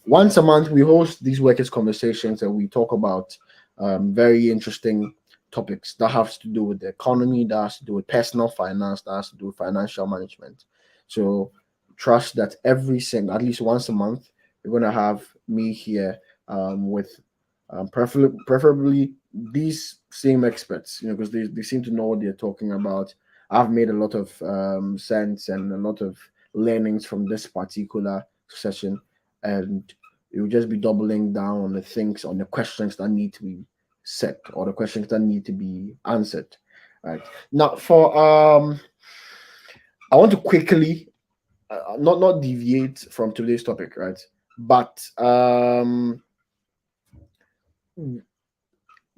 Once a month, we host these workers' conversations, and we talk about very interesting topics that has to do with the economy, that has to do with personal finance, that has to do with financial management. So trust that at least once a month, we're going to have me here with Preferably these same experts, because they seem to know what they're talking about. I've made a lot of sense and a lot of learnings from this particular session, and it will just be doubling down on the questions that need to be set, or the questions that need to be answered. Right now, for I want to quickly not deviate from today's topic, right? But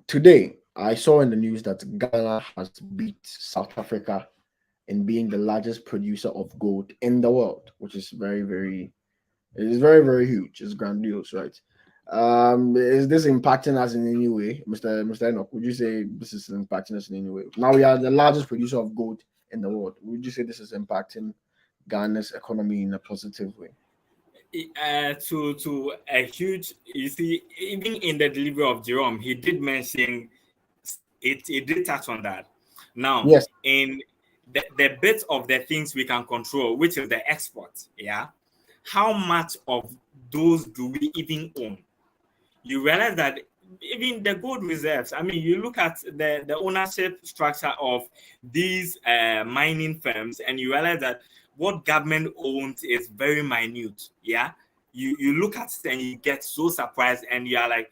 today I saw in the news that Ghana has beat South Africa in being the largest producer of gold in the world, which is very huge. It's grandiose, right? Is this impacting us in any way, Mr. Enoch? Would you say this is impacting us in any way? Now we are the largest producer of gold in the world. Would you say this is impacting Ghana's economy in a positive way? To a huge, you see, even in the delivery of Jerome, he did mention it. He did touch on that. Now, Yes. in the bit of the things we can control, which is the export, yeah, how much of those do we even own? You realize that even the gold reserves, I mean, you look at the ownership structure of these mining firms, and you realize that what government owns is very minute. Yeah, you look at it and you get so surprised, and you are like,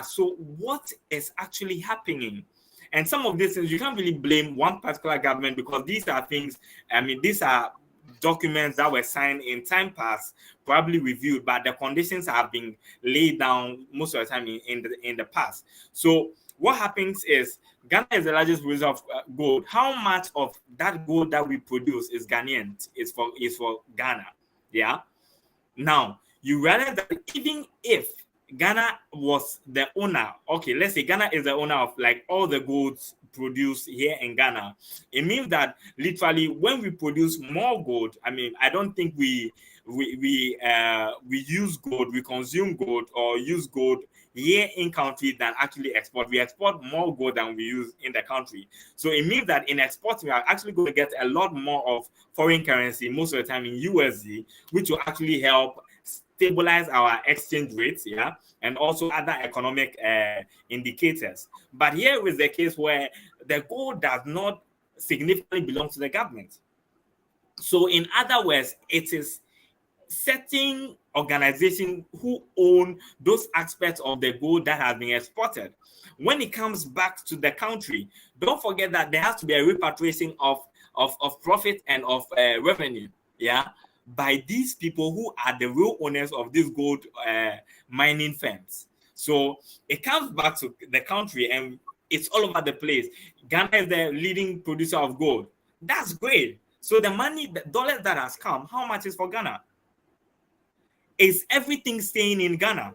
so what is actually happening? And some of these things you can't really blame one particular government, because these are things, I mean, these are documents that were signed in time past, probably reviewed, but the conditions have been laid down most of the time in the past. So what happens is Ghana is the largest producer of gold. How much of that gold that we produce is Ghanaian? Is for Ghana. Yeah. Now you realize that even if Ghana was the owner, okay, let's say Ghana is the owner of like all the goods produced here in Ghana, it means that literally when we produce more gold, I mean, I don't think we use gold, we consume gold or use gold here in country than actually export. We export more gold than we use in the country. So it means that in exporting, we are actually going to get a lot more of foreign currency, most of the time in USD, which will actually help stabilize our exchange rates, yeah, and also other economic indicators. But here is the case where the gold does not significantly belong to the government. So in other words, it is certain organizations who own those aspects of the gold that has been exported. When it comes back to the country, don't forget that there has to be a repatriation of profit and of revenue, yeah, by these people who are the real owners of these gold mining firms. So it comes back to the country and it's all over the place. Ghana is the leading producer of gold. That's great. So the money, the dollars that has come, how much is for Ghana? Is everything staying in Ghana?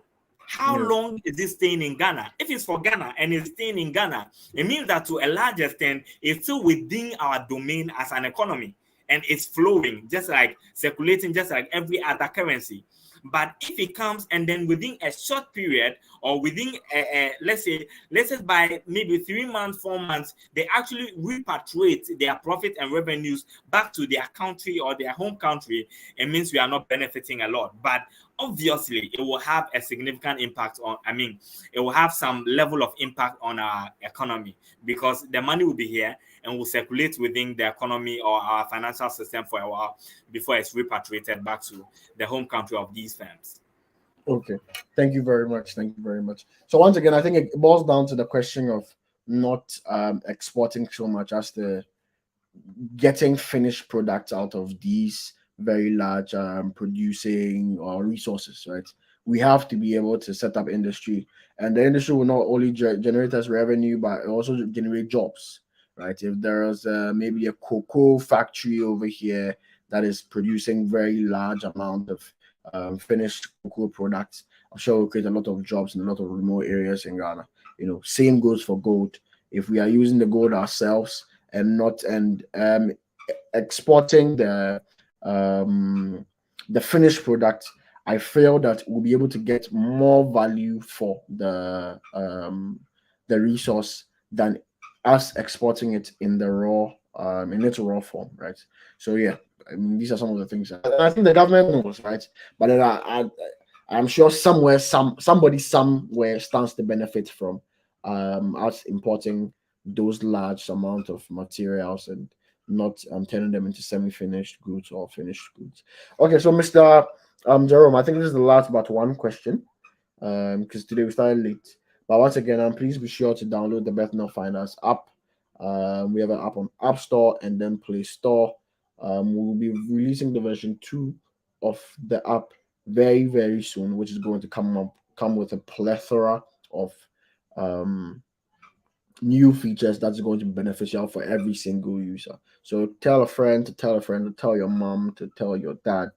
How long is it staying in Ghana? If it's for Ghana and it's staying in Ghana, it means that to a large extent, it's still within our domain as an economy. And it's flowing, just like circulating, just like every other currency. But if it comes and then within a short period or within, let's say by maybe 3 months, 4 months, they actually repatriate their profit and revenues back to their country or their home country, it means we are not benefiting a lot. But obviously, it will have a significant impact on, I mean, it will have some level of impact on our economy because the money will be here and will circulate within the economy or our financial system for a while before it's repatriated back to the home country of these firms. Okay. Thank you very much. Thank you very much. So once again, I think it boils down to the question of not exporting so much as the getting finished products out of these very large producing or resources, right? We have to be able to set up industry, and the industry will not only generate us revenue, but also generate jobs, right? If there's maybe a cocoa factory over here that is producing very large amount of finished cocoa products, I'm sure will create a lot of jobs in a lot of remote areas in Ghana. Same goes for gold. If we are using the gold ourselves and not exporting the finished product, I feel that we'll be able to get more value for the resource than us exporting it in its raw form, right? So yeah, I mean, these are some of the things. I think the government knows, right? But then I'm sure somebody somewhere stands to benefit from us importing those large amount of materials and not turning them into semi-finished goods or finished goods. Okay, so Mr. Jerome, I think this is the last but one question. Because today we started late. But once again, please be sure to download the Bethnal Finance app. We have an app on App Store and then Play Store. We'll be releasing the version 2 of the app very, very soon, which is going to come with a plethora of new features that's going to be beneficial for every single user. So tell a friend to tell a friend to tell your mom to tell your dad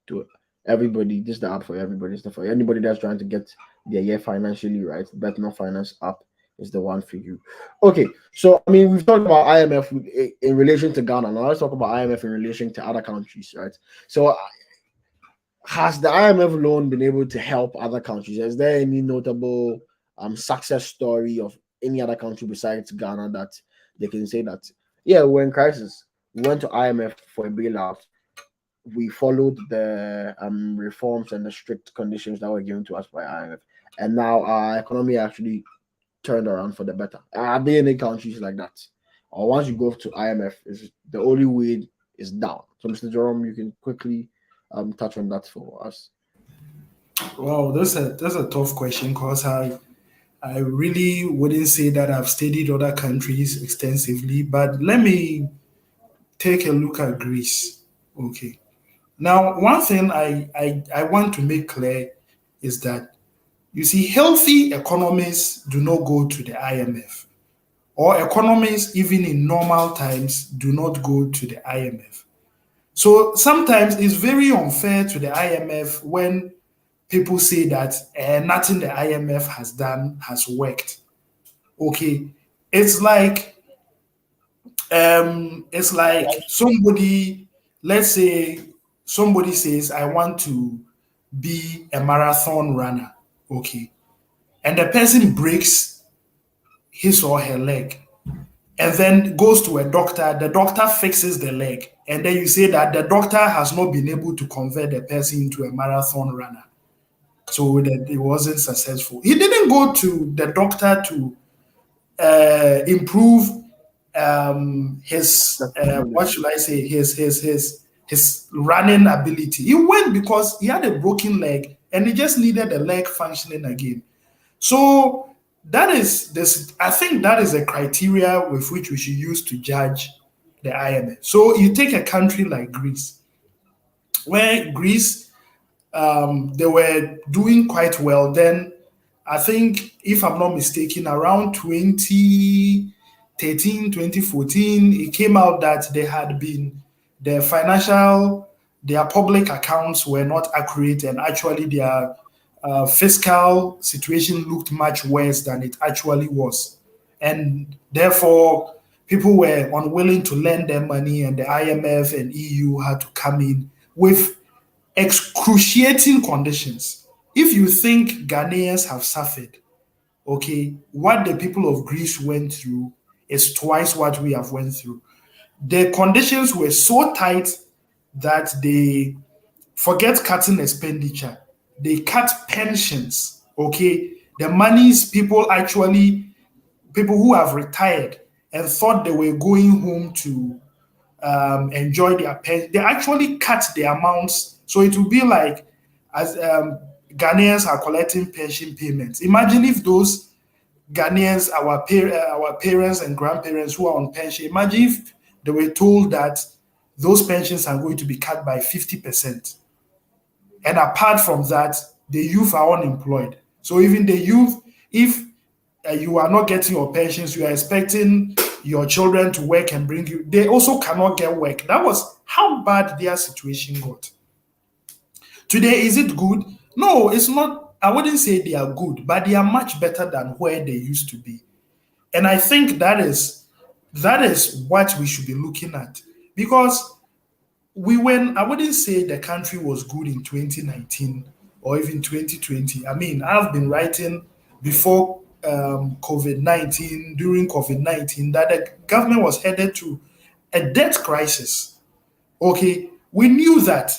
to everybody. This is the app for everybody. It's for anybody that's trying to get their year financially right. Betno Finance app is the one for you. Okay, so I mean we've talked about IMF in relation to Ghana. Now let's talk about IMF in relation to other countries, right? So has the IMF loan been able to help other countries? Is there any notable success story of any other country besides Ghana that they can say that, yeah, we're in crisis, we went to IMF for a bailout, we followed the reforms and the strict conditions that were given to us by IMF, and now our economy actually turned around for the better? Are there any countries like that? Or once you go to IMF, is the only way is down? So, Mr. Jerome, you can quickly touch on that for us. Wow, that's a tough question because I really wouldn't say that I've studied other countries extensively, but let me take a look at Greece. Okay. Now, one thing I want to make clear is that, you see, healthy economies do not go to the IMF, or economies, even in normal times, do not go to the IMF. So sometimes it's very unfair to the IMF when people say that nothing the IMF has done has worked. Okay, it's like somebody, let's say somebody says, I want to be a marathon runner. Okay, and the person breaks his or her leg and then goes to a doctor, the doctor fixes the leg, and then you say that the doctor has not been able to convert the person into a marathon runner, so that it wasn't successful. He didn't go to the doctor to improve his what should I say, his running ability. He went because he had a broken leg and he just needed the leg functioning again. So that is this. I think that is a criteria with which we should use to judge the IMF. So you take a country like Greece, where Greece they were doing quite well. Then I think, if I'm not mistaken, around 2013, 2014, it came out that their public accounts were not accurate, and actually their fiscal situation looked much worse than it actually was. And therefore, people were unwilling to lend them money, and the IMF and EU had to come in with excruciating conditions. If you think Ghanaians have suffered, okay, what the people of Greece went through is twice what we have went through. The conditions were so tight that they forget cutting expenditure. They cut pensions, okay? The monies people who have retired and thought they were going home to enjoy their pension, they actually cut the amounts. So it will be like, as Ghanaians are collecting pension payments. Imagine if those Ghanaians, our parents and grandparents who are on pension, imagine if they were told that those pensions are going to be cut by 50%. And apart from that, the youth are unemployed. So even the youth, if you are not getting your pensions, you are expecting your children to work and bring you, they also cannot get work. That was how bad their situation got. Today, is it good? No, it's not. I wouldn't say they are good, but they are much better than where they used to be. And I think that is what we should be looking at. Because I wouldn't say the country was good in 2019 or even 2020. I mean, I've been writing before COVID-19, during COVID-19, that the government was headed to a debt crisis. Okay, we knew that,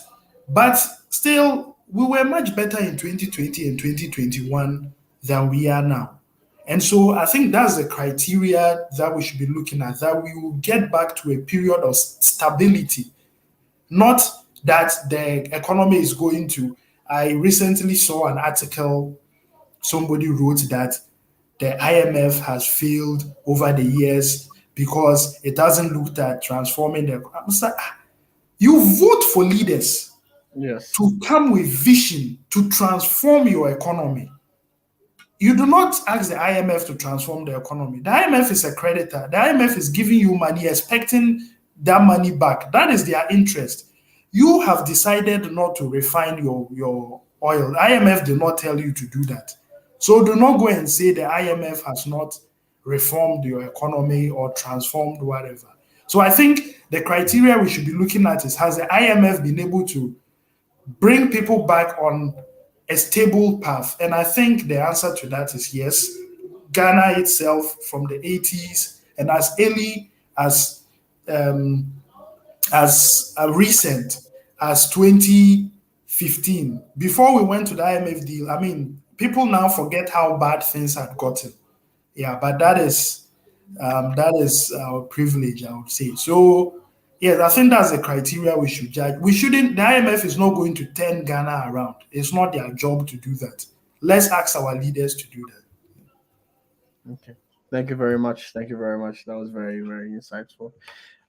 but still, we were much better in 2020 and 2021 than we are now. And so I think that's the criteria that we should be looking at, that we will get back to a period of stability, not that the economy is going to. I recently saw an article, somebody wrote that the IMF has failed over the years because it hasn't looked at transforming the. I was like, you vote for leaders Yes. to come with vision to transform your economy. You do not ask the IMF to transform the economy. The IMF is a creditor. The IMF is giving you money, expecting that money back. That is their interest. You have decided not to refine your oil. The IMF did not tell you to do that. So do not go and say the IMF has not reformed your economy or transformed whatever. So I think the criteria we should be looking at is, has the IMF been able to bring people back on a stable path? And I think the answer to that is yes. Ghana itself from the 80s and as early um, as recent as 2015, before we went to the IMF deal, I mean, people now forget how bad things had gotten. Yeah, but that is our privilege, I would say. So, yes, I think that's the criteria we should judge. We shouldn't. The IMF is not going to turn Ghana around. It's not their job to do that. Let's ask our leaders to do that. Okay. Thank you very much. Thank you very much. That was very, very insightful.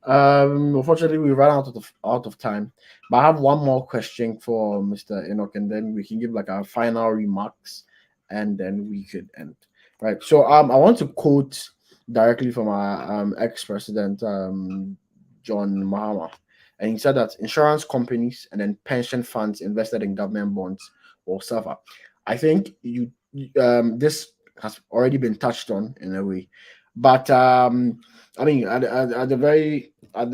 Unfortunately, we ran out of time, but I have one more question for Mr. Enoch, and then we can give like our final remarks, and then we could end. Right. So, I want to quote directly from our ex-president, John Mahama, and he said that insurance companies and then pension funds invested in government bonds will suffer. I think this has already been touched on in a way, but I mean, at the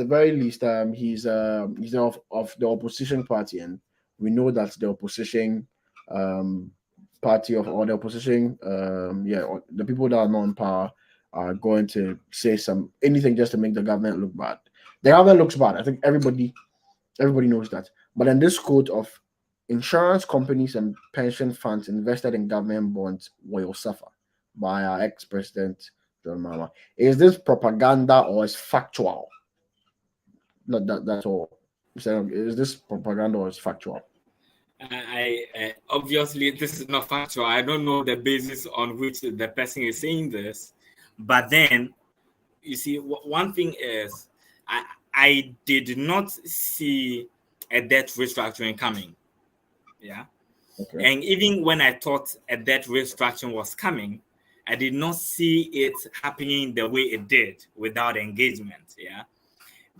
very least, he's of the opposition party, and we know that the opposition um, party of or the opposition, or the people that are not in power are going to say some anything just to make the government look bad. The government looks bad. I think everybody knows that. But in this quote of insurance companies and pension funds invested in government bonds will suffer by our ex-president John Mahama. Is this propaganda or is factual? That's all. So is this propaganda or is factual? Obviously this is not factual. I don't know the basis on which the person is saying this, but then you see, one thing is, I did not see a debt restructuring coming. Yeah. Okay. And even when I thought a debt restructuring was coming, I did not see it happening the way it did without engagement. Yeah.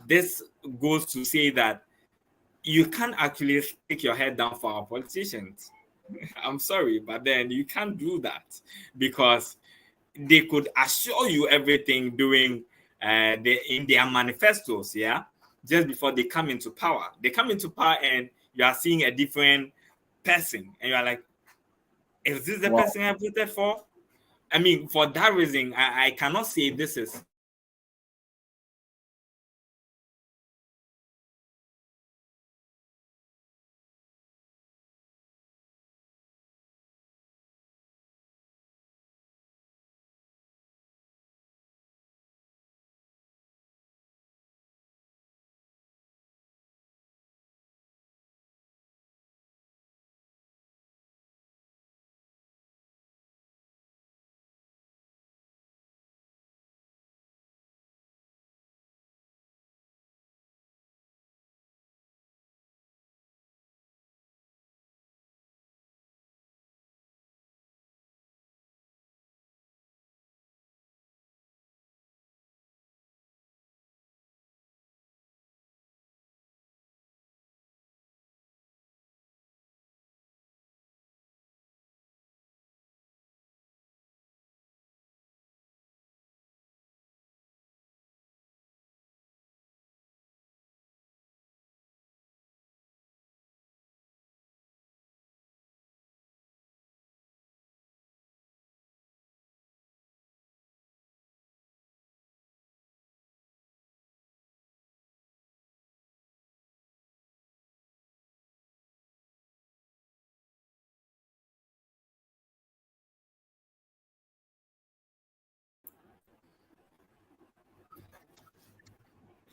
This goes to say that you can't actually stick your head down for our politicians. I'm sorry, but then you can't do that because they could assure you everything doing in their manifestos, yeah, just before they come into power. They come into power and you are seeing a different person, and you are like, is this the Wow. person I voted for? I mean, for that reason, I cannot say this is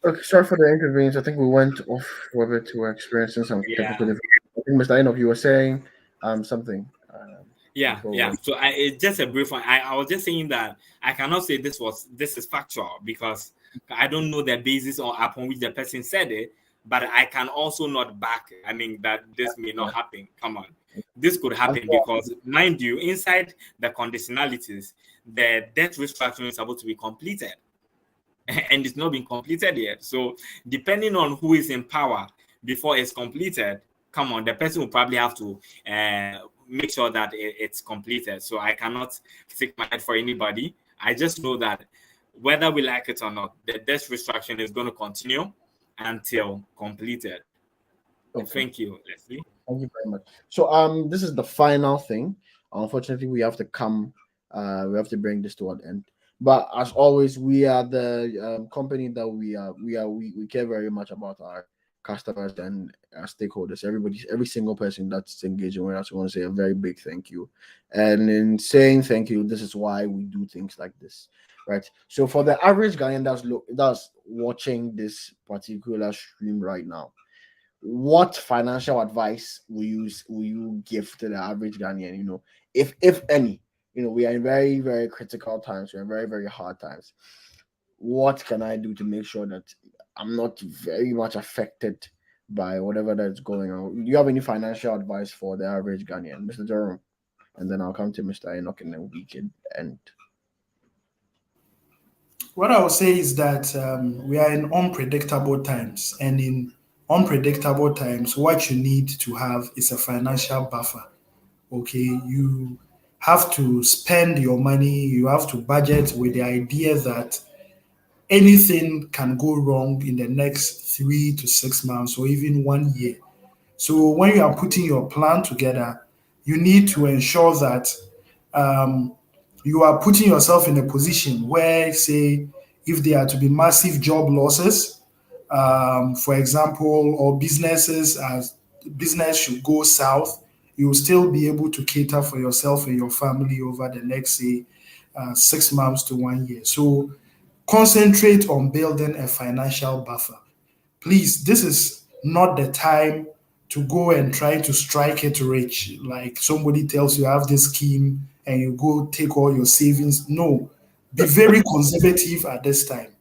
Okay, sorry for the inconvenience. I think we went off whether to experiencing some technical Yeah. difficulties. I think Mr. Enoch, you were saying something before we Yeah. went. So it's just a brief one. I was just saying that I cannot say this is factual because I don't know the basis or upon which the person said it, but I can also not back. I mean that this may Yeah, not happen. Come on, this could I'm happen sure. because mind you, inside the conditionalities, the debt restructuring is supposed to be completed, and it's not been completed yet. So depending on who is in power before it's completed, come on, the person will probably have to make sure that it's completed. So I cannot stick my head for anybody. I just know that whether we like it or not, the debt restructuring is going to continue until completed. Okay. Thank you, Leslie. Thank you very much. So this is the final thing. Unfortunately, we have to bring this to an end. But as always, we are the company that we care very much about our customers and our stakeholders. Every single person that's engaging with us, we want to say a very big thank you. And in saying thank you, this is why we do things like this, right? So for the average Ghanaian that's watching this particular stream right now, what financial advice will you give to the average Ghanaian? If any, we are in very, very critical times, we're in very, very hard times. What can I do to make sure that I'm not very much affected by whatever that's going on? Do you have any financial advice for the average Ghanaian, Mr. Jerome? And then I'll come to Mr. Enoch and then we can end. What I would say is that we are in unpredictable times, and in unpredictable times, what you need to have is a financial buffer. Okay, you have to spend your money, you have to budget with the idea that anything can go wrong in the next 3 to 6 months or even 1 year. So when you are putting your plan together, you need to ensure that um, you are putting yourself in a position where, say, if there are to be massive job losses, for example, or business should go south, you will still be able to cater for yourself and your family over the next, say, 6 months to 1 year. So concentrate on building a financial buffer. Please, this is not the time to go and try to strike it rich. Like somebody tells you have this scheme and you go take all your savings. No, be very conservative at this time.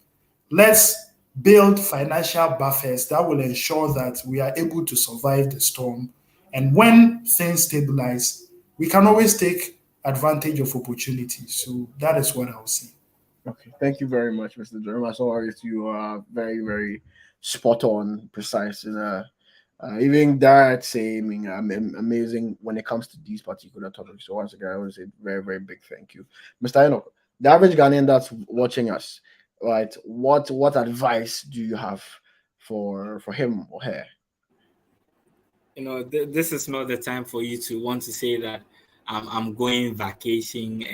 Let's build financial buffers that will ensure that we are able to survive the storm. And when things stabilize, we can always take advantage of opportunities. So that is what I'll say. Okay, thank you very much, Mr. Jerome. As always, you are very, very spot on, precise, and even that saying amazing when it comes to these particular topics. So once again, I want to say very, very big thank you, Mr. Enoch. The average Ghanaian that's watching us, right? What advice do you have for him or her? This is not the time for you to want to say that I'm going vacations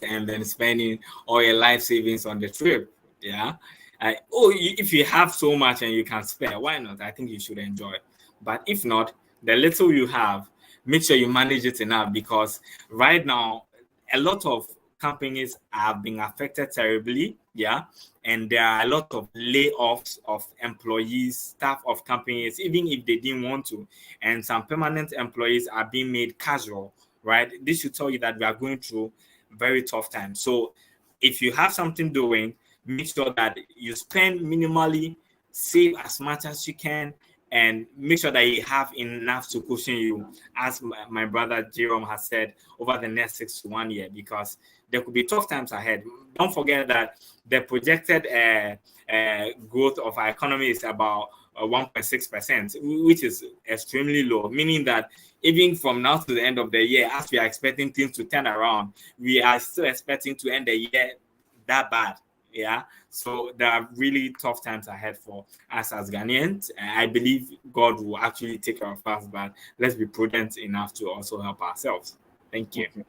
and then spending all your life savings on the trip. Yeah. If you have so much and you can spare, why not? I think you should enjoy it. But if not, the little you have, make sure you manage it enough because right now a lot of companies have been affected terribly. Yeah. And there are a lot of layoffs of employees, staff of companies, even if they didn't want to. And some permanent employees are being made casual, right? This should tell you that we are going through very tough times. So if you have something doing, make sure that you spend minimally, save as much as you can, and make sure that you have enough to cushion you, as my brother Jerome has said, over the next 6 to 1 year, because there could be tough times ahead. Don't forget that the projected growth of our economy is about 1.6%, which is extremely low, meaning that even from now to the end of the year, as we are expecting things to turn around, we are still expecting to end the year that bad. Yeah. So there are really tough times ahead for us as Ghanaians. I believe God will actually take care of us, but let's be prudent enough to also help ourselves. Thank you. Okay.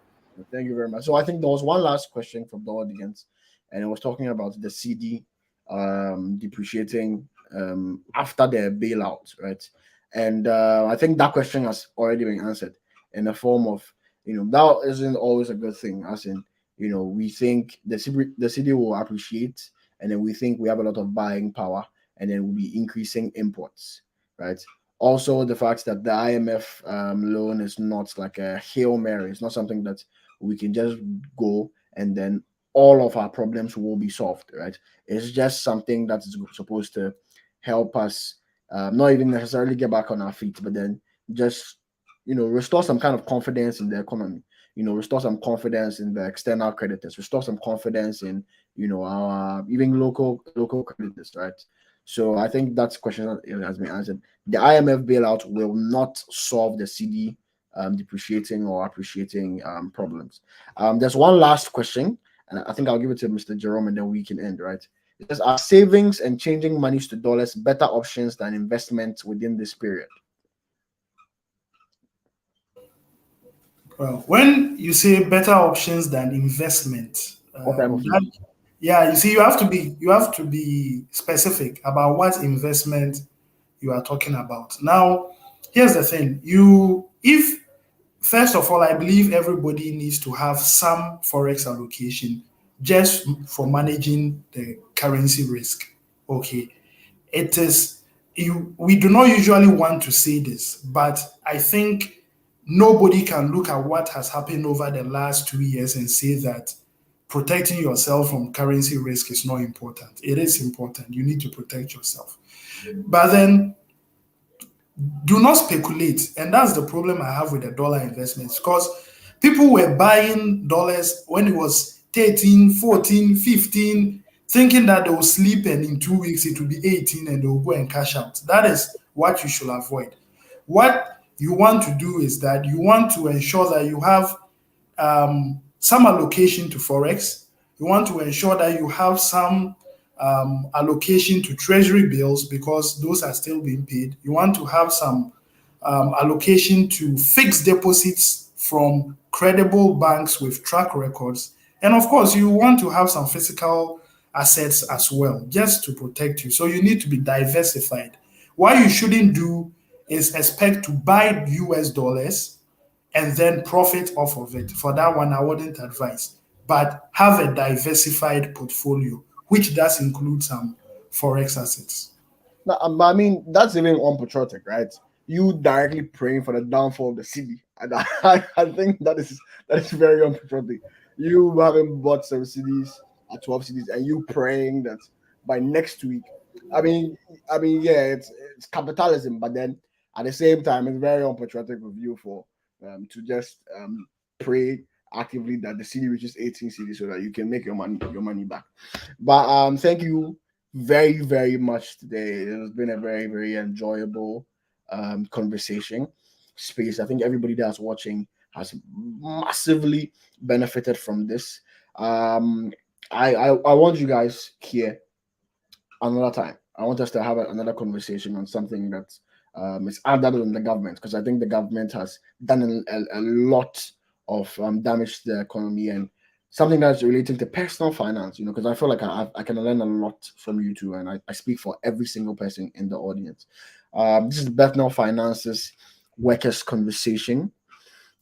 Thank you very much. So I think there was one last question from the audience, and it was talking about the CD depreciating after the bailout, right? And I think that question has already been answered in the form of, that isn't always a good thing, as in, we think the city will appreciate and then we think we have a lot of buying power, and then we'll be increasing imports, right? Also, the fact that the IMF loan is not like a Hail Mary. It's not something that we can just go and then all of our problems will be solved, right? It's just something that is supposed to help us not even necessarily get back on our feet, but then just, restore some kind of confidence in the economy, restore some confidence in the external creditors, restore some confidence in, our even local creditors, right? So I think that's a question that has been answered. The IMF bailout will not solve the CD depreciating or appreciating problems. There's one last question, and I think I'll give it to Mr. Jerome, and then we can end, right? It says, are savings and changing monies to dollars better options than investment within this period? Well, when you say better options than investment, What type of that, yeah, you see, you have to be specific about what investment you are talking about. Now, here's the thing: if first of all, I believe everybody needs to have some forex allocation just for managing the currency risk. Okay, it is you. We do not usually want to say this, but I think nobody can look at what has happened over the last 2 years and say that protecting yourself from currency risk is not important. It is important. You need to protect yourself. But then do not speculate. And that's the problem I have with the dollar investments because people were buying dollars when it was 13, 14, 15, thinking that they will sleep and in 2 weeks it will be 18 and they will go and cash out. That is what you should avoid. What you want to do is that you want to ensure that you have some allocation to forex. You want to ensure that you have some allocation to treasury bills because those are still being paid. You want to have some allocation to fixed deposits from credible banks with track records. And of course, you want to have some physical assets as well, just to protect you. So you need to be diversified. What you shouldn't do is expect to buy US dollars and then profit off of it. For that one, I wouldn't advise. But have a diversified portfolio, which does include some forex assets. No, I mean, that's even unpatriotic, right? You directly praying for the downfall of the city. And I think that is very unpatriotic. You having bought some cities at 12 cities and you praying that by next week. I mean, yeah, it's capitalism, but then at the same time, it's very unpatriotic of you for to just pray actively that the city reaches 18 cities so that you can make your money back. But thank you very, very much today. It has been a very, very enjoyable conversation space. I think everybody that's watching has massively benefited from this. I want you guys here another time. I want us to have another conversation on something that is other than the government, because I think the government has done a lot of damage to the economy, and something that's relating to personal finance, because I feel like I can learn a lot from you too, and I speak for every single person in the audience. This is Bethnal Finance's Workers Conversation.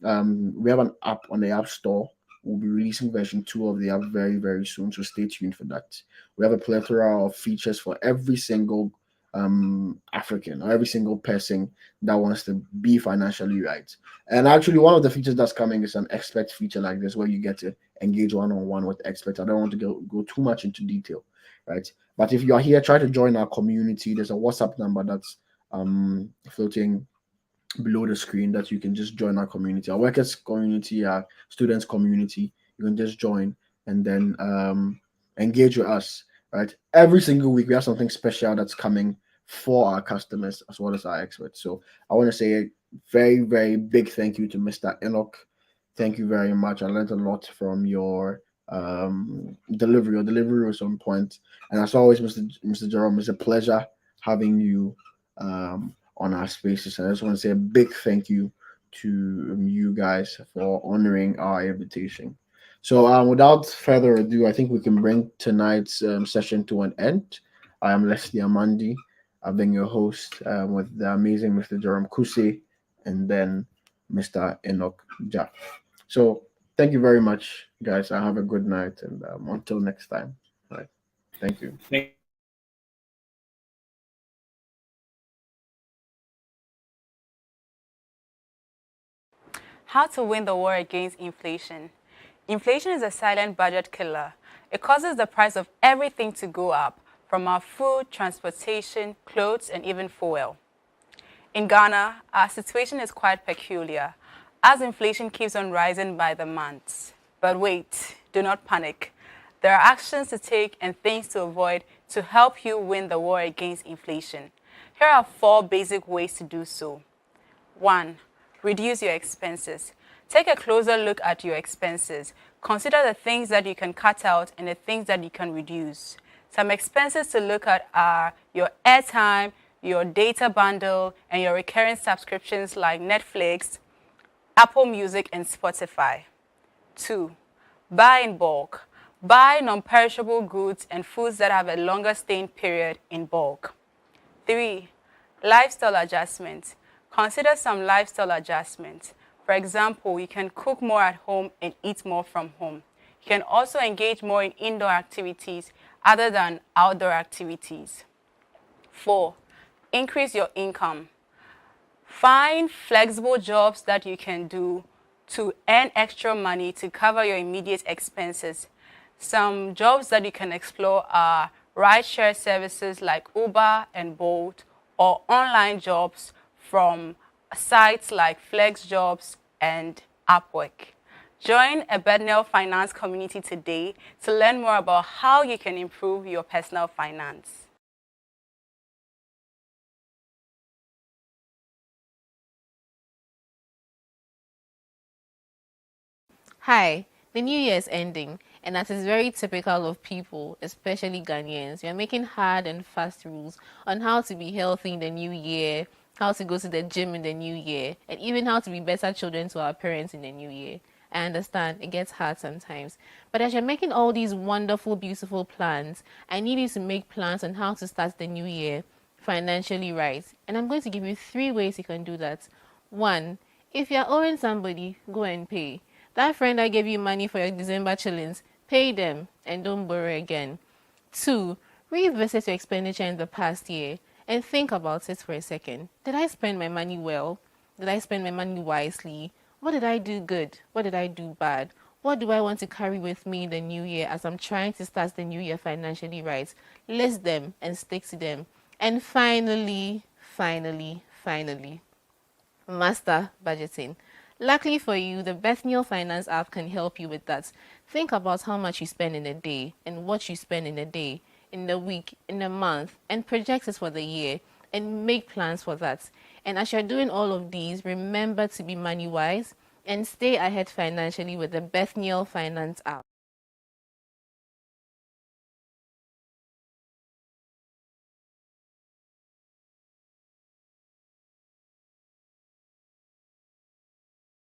We have an app on the App Store. We'll be releasing version 2 of the app very, very soon, so stay tuned for that. We have a plethora of features for every single African or every single person that wants to be financially right. And actually, one of the features that's coming is an expert feature like this, where you get to engage one-on-one with experts. I don't want to go too much into detail, right? But if you are here, try to join our community. There's a WhatsApp number that's floating below the screen that you can just join our community, our workers community, our students community. You can just join and then engage with us, right? Every single week we have something special that's coming for our customers as well as our experts. So I want to say a very, very big thank you to Mr. Enoch. Thank you very much. I learned a lot from your delivery. Your delivery was on point. And as always, Mr. Jerome, it's a pleasure having you on our spaces. I just want to say a big thank you to you guys for honoring our invitation. So without further ado, I think we can bring tonight's session to an end. I am Leslie Amandi. I've been your host with the amazing Mr. Jerome Kusi and then Mr. Enoch Jaff. So thank you very much, guys. I have a good night, and until next time. Bye. Thank you. How to win the war against inflation. Inflation is a silent budget killer. It causes the price of everything to go up, from our food, transportation, clothes, and even fuel. In Ghana, our situation is quite peculiar, as inflation keeps on rising by the months. But wait, do not panic. There are actions to take and things to avoid to help you win the war against inflation. Here are 4 basic ways to do so. 1. Reduce your expenses. Take a closer look at your expenses. Consider the things that you can cut out and the things that you can reduce. Some expenses to look at are your airtime, your data bundle, and your recurring subscriptions like Netflix, Apple Music, and Spotify. 2. Buy in bulk. Buy non-perishable goods and foods that have a longer staying period in bulk. 3. Lifestyle adjustments. Consider some lifestyle adjustments. For example, you can cook more at home and eat more from home. You can also engage more in indoor activities other than outdoor activities. 4. Increase your income. Find flexible jobs that you can do to earn extra money to cover your immediate expenses. Some jobs that you can explore are rideshare services like Uber and Bolt, or online jobs from sites like FlexJobs and Upwork. Join a Bednell Finance community today to learn more about how you can improve your personal finance. Hi, the new year is ending, and as is very typical of people, especially Ghanaians, we are making hard and fast rules on how to be healthy in the new year, how to go to the gym in the new year, and even how to be better children to our parents in the new year. I understand it gets hard sometimes, but as you're making all these wonderful, beautiful plans, I need you to make plans on how to start the new year financially right. And I'm going to give you 3 ways you can do that. 1, if you're owing somebody, go and pay. That friend that gave you money for your December chillings, pay them and don't borrow again. 2, revisit your expenditure in the past year and think about it for a second. Did I spend my money well? Did I spend my money wisely? What did I do good? What did I do bad? What do I want to carry with me in the new year as I'm trying to start the new year financially right? List them and stick to them. And finally, master budgeting. Luckily for you, the Bethnal Finance app can help you with that. Think about how much you spend in a day and what you spend in a day, in the week, in a month, and project it for the year and make plans for that. And as you're doing all of these, remember to be money wise and stay ahead financially with the Bethnal Finance app.